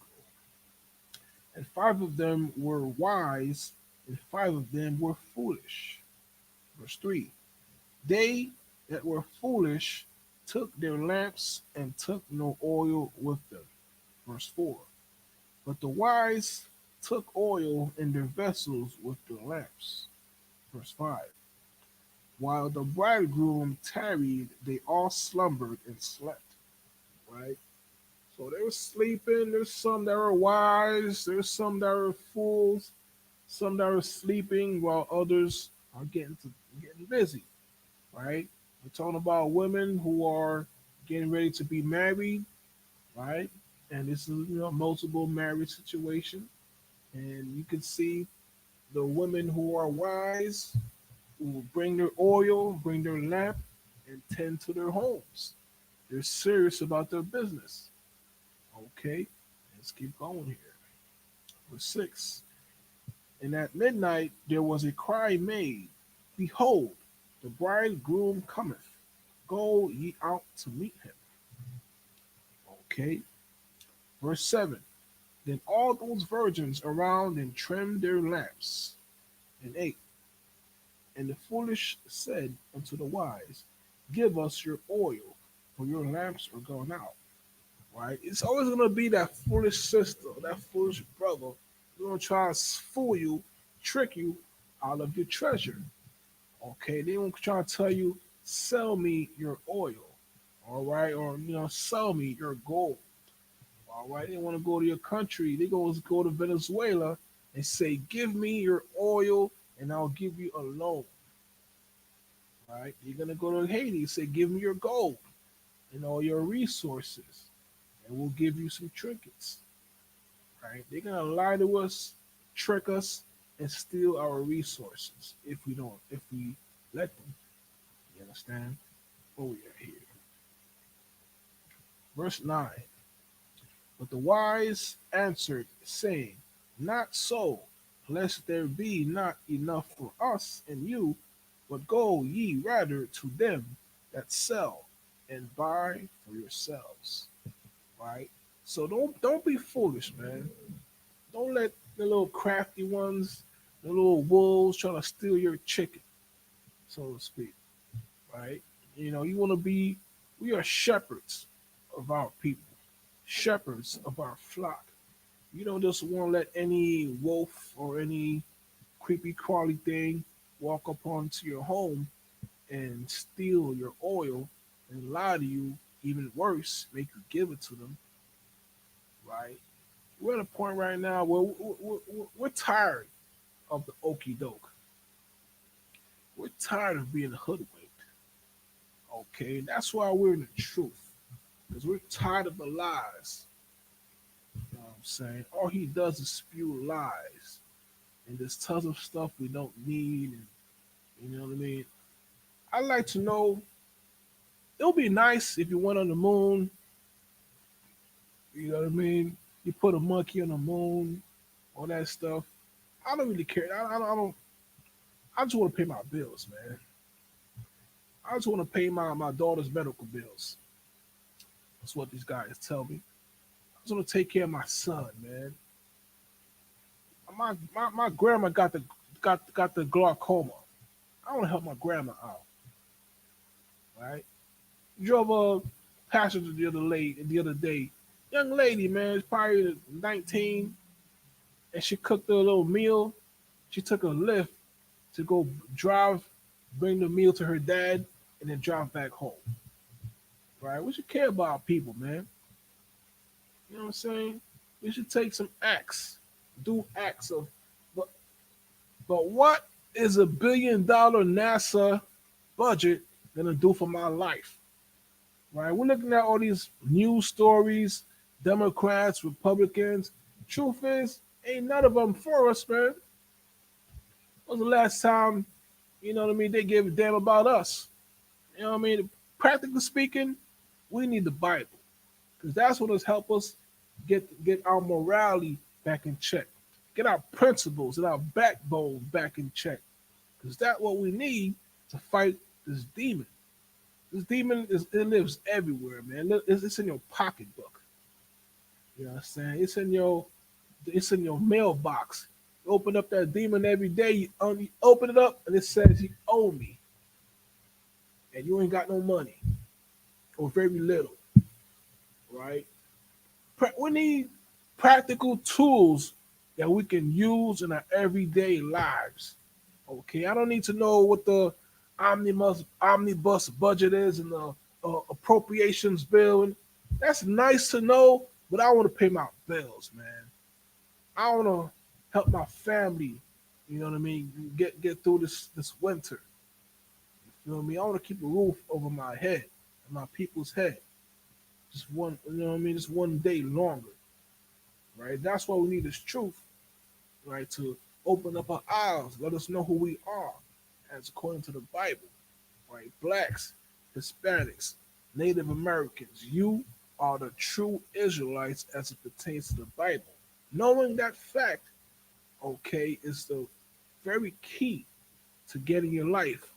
And 5 of them were wise, and 5 of them were foolish. Verse 3. They that were foolish took their lamps and took no oil with them. Verse 4. But the wise took oil in their vessels with their lamps. Verse 5. While the bridegroom tarried, they all slumbered and slept. Right? So they were sleeping. There's some that are wise. There's some that are fools. Some that are sleeping while others are getting busy. Right? We're talking about women who are getting ready to be married. Right? And this is multiple marriage situation. And you can see the women who are wise, who bring their oil, bring their lamp, and tend to their homes. They're serious about their business. Okay, let's keep going here. Verse 6. And at midnight there was a cry made, Behold, the bridegroom cometh. Go ye out to meet him. Okay. Verse 7. Then all those virgins around and trimmed their lamps and ate. And the foolish said unto the wise, Give us your oil, for your lamps are gone out. Right? It's always going to be that foolish sister, that foolish brother. They're going to try to fool you, trick you out of your treasure. Okay? They won't try to tell you, sell me your oil. All right? Or, sell me your gold. All right? They want to go to your country. They go to Venezuela and say, give me your oil and I'll give you a loan. Right? You're going to go to Haiti and say, give me your gold and all your resources. and we'll give you some trinkets. Right? They're gonna lie to us, trick us, and steal our resources if we let them. You understand? Where we are here. Verse 9. But the wise answered, saying, Not so, lest there be not enough for us and you, but go ye rather to them that sell and buy for yourselves. Right? So don't be foolish, man. Don't let the little crafty ones, the little wolves try to steal your chicken, so to speak. Right? You want to be, we are shepherds of our people, shepherds of our flock. You don't just want to let any wolf or any creepy crawly thing walk up onto your home and steal your oil and lie to you, even worse, make you give it to them, right? We're at a point right now where we're tired of the okey doke. We're tired of being hoodwinked. Okay, that's why we're in the truth, because we're tired of the lies. You know what I'm saying? All he does is spew lies and just tells us stuff we don't need, and you know what I mean. I'd like to know. It would be nice if you went on the moon. You know what I mean? You put a monkey on the moon, all that stuff. I don't really care. I don't. I just want to pay my bills, man. I just want to pay my daughter's medical bills. That's what these guys tell me. I just want to take care of my son, man. My grandma got the glaucoma. I want to help my grandma out, right? Drove a passenger the other day. Young lady, man, is probably 19, and she cooked her a little meal. She took a lift to go bring the meal to her dad, and then drive back home. Right? We should care about our people, man. You know what I'm saying? We should take some acts, do acts of. But what is $1 billion NASA budget gonna do for my life? Right? We're looking at all these news stories, Democrats, Republicans. Truth is, ain't none of them for us, man. When was the last time, you know what I mean, they gave a damn about us? You know what I mean? Practically speaking, we need the Bible, because that's what has helped us get our morality back in check, get our principles and our backbone back in check, because that's what we need to fight this demon. This demon it lives everywhere, man. It's in your pocketbook. You know what I'm saying? It's in your mailbox. You open up that demon every day. You open it up and it says you owe me, and you ain't got no money or very little, right? We need practical tools that we can use in our everyday lives. Okay, I don't need to know what the omnibus budget is and the appropriations bill. And that's nice to know, but I want to pay my bills, man. I want to help my family. You know what I mean? Get through this winter. You know what I mean? I want to keep a roof over my head and my people's head. Just one, you know what I mean? Just one day longer, right? That's why we need this truth, right? To open up our eyes, let us know who we are, as according to the Bible, right? Blacks, Hispanics, Native Americans, you are the true Israelites as it pertains to the Bible. Knowing that fact, okay, is the very key to getting your life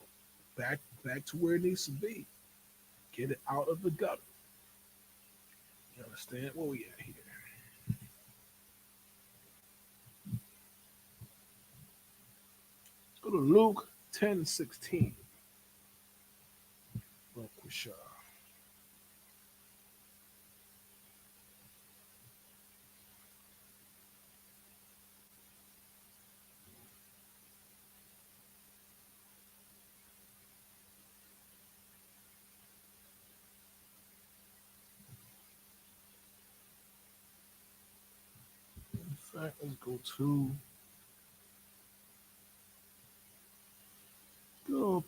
back to where it needs to be. Get it out of the gutter. You understand? Where we at here? Let's go to Luke 10:16. Real quick, in fact, let's go to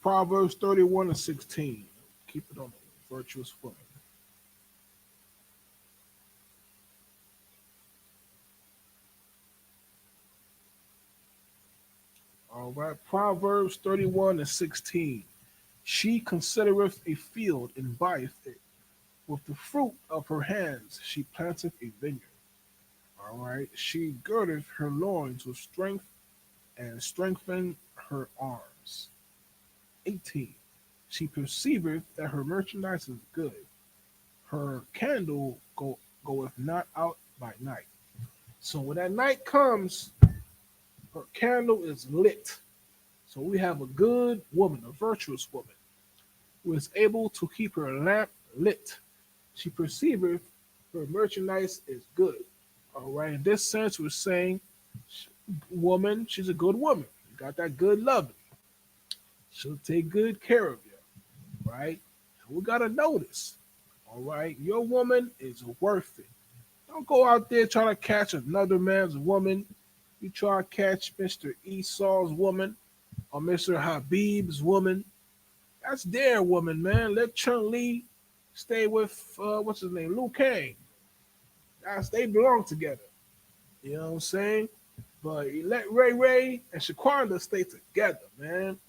Proverbs 31:16. Keep it on the virtuous woman. All right. Proverbs 31:16. She considereth a field and buyeth it. With the fruit of her hands she planteth a vineyard. All right. She girdeth her loins with strength and strengtheneth her arms. 18. She perceiveth that her merchandise is good. Her candle goeth not out by night. So when that night comes, her candle is lit. So we have a good woman, a virtuous woman, who is able to keep her lamp lit. She perceiveth her merchandise is good. All right. In this sense, we're saying, woman, she's a good woman. You got that good loving. She'll take good care of you. Right? We got to notice. All right. Your woman is worth it. Don't go out there trying to catch another man's woman. You try to catch Mr. Esau's woman or Mr. Habib's woman. That's their woman, man. Let Chun-Li stay with, what's his name, Liu Kang. They belong together. You know what I'm saying? But you let Ray Ray and Shaquanda stay together, man.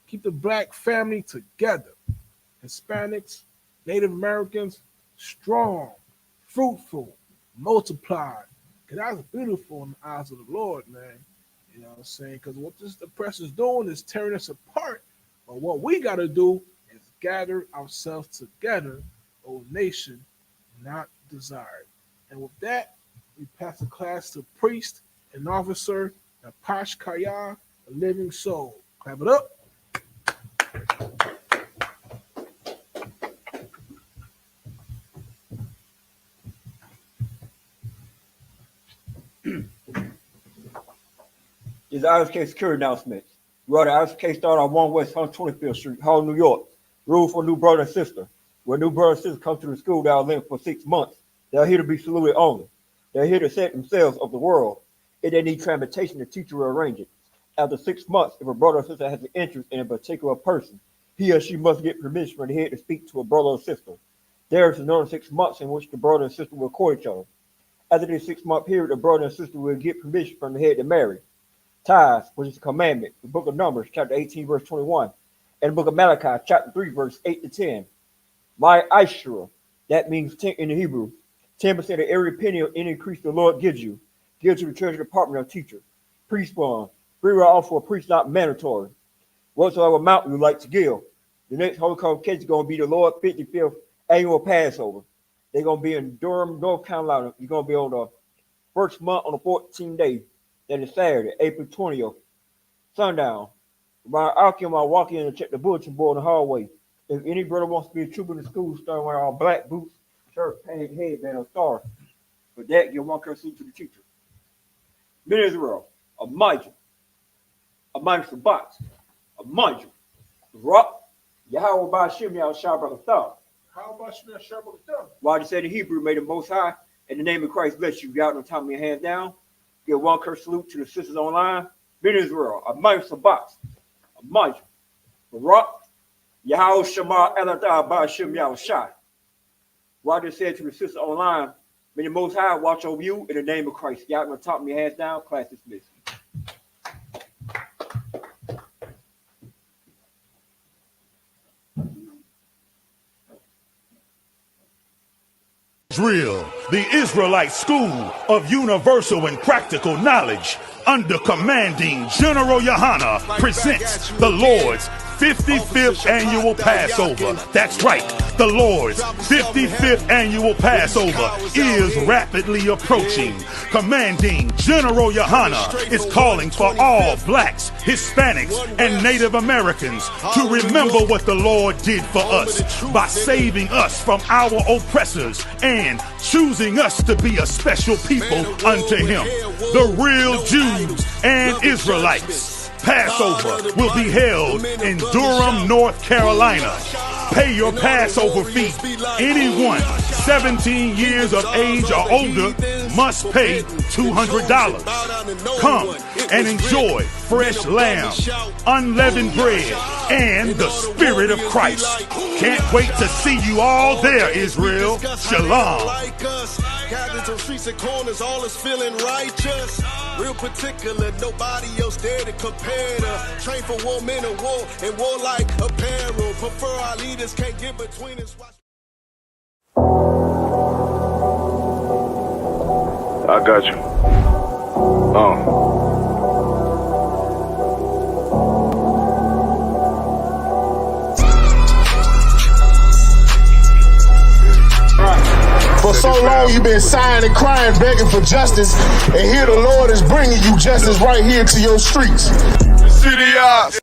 Keep the black family together. Hispanics, Native Americans, strong, fruitful, multiplied. Because that's beautiful in the eyes of the Lord, man. You know what I'm saying? Because what this oppressor's doing is tearing us apart. But what we got to do is gather ourselves together, O nation, not desired. And with that, we pass the class to priest and officer, Napash Kaya, a living soul. Clap it up. This RFK security announcement. We are the RFK started on 1 West 125th Street, Hall, New York. Rule for new brother and sister. When new brother and sister come to the school, they are living for 6 months. They are here to be saluted only. They are here to set themselves of the world. If they need transportation, the teacher will arrange it. After 6 months, if a brother or sister has an interest in a particular person, he or she must get permission from the head to speak to a brother or sister. There is another 6 months in which the brother and sister will court each other. After this 6 month period, the brother and sister will get permission from the head to marry. Tithes, which is a commandment, the book of Numbers, chapter 18, verse 21, and the book of Malachi, chapter 3, verse 8 to 10. My Ishra, that means 10 in the Hebrew. 10% of every penny of any increase the Lord gives you. Give to the treasury department of teacher. Priest fund. Free will offer for a priest not mandatory. Whatsoever amount you would like to give. The next Holy Convocation is going to be the Lord 55th annual Passover. They're going to be in Durham, North Carolina. You're going to be on the first month on the 14th day. That is Saturday, April 20th, sundown. By Alchem, I walk in and check the bulletin board in the hallway. If any brother wants to be a trooper in the school, start wearing all black boots, shirt, pants, headband, or star. For that, give one curse to the teacher. Men Israel, a Major, a Minus Box, a Major, Rock, Yahweh by Shem Yahweh Shabbat. How about you not sharp with them? Why they said in Hebrew, may the Most High, in the name of Christ, bless you. Out on top of your hands down. Give one curse salute to the sisters online. Men Israel, a Minus Box, a Major, Rock, Yahweh Shema Elatah by Shem Yahweh Shai. Why they said to the sisters online, may the Most High watch over you in the name of Christ. Y'all gonna top me hands down, class dismissed. Israel, the Israelite School of Universal and Practical Knowledge, under commanding General Yohana, presents the Lord's 55th annual Passover. That's right, the Lord's 55th annual Passover is rapidly approaching. Commanding General Yohana is calling for all blacks, Hispanics, and Native Americans to remember what the Lord did for us by saving us from our oppressors and choosing us to be a special people unto Him, the real Jews and Israelites. Passover will be held in Durham, North Carolina. Pay your Passover fee. Anyone 17 years of age or older must pay $200. Come and enjoy fresh lamb, unleavened bread, and the Spirit of Christ. Can't wait to see you all there, Israel. Shalom. Gathered on streets and corners, all is feeling righteous. Real particular, nobody else there to compare to. Train for war, men of war, and war like apparel. Prefer our leaders, can't get between us. I got you. For so long you've been sighing and crying, begging for justice, and here the Lord is bringing you justice right here to your streets. City eyes.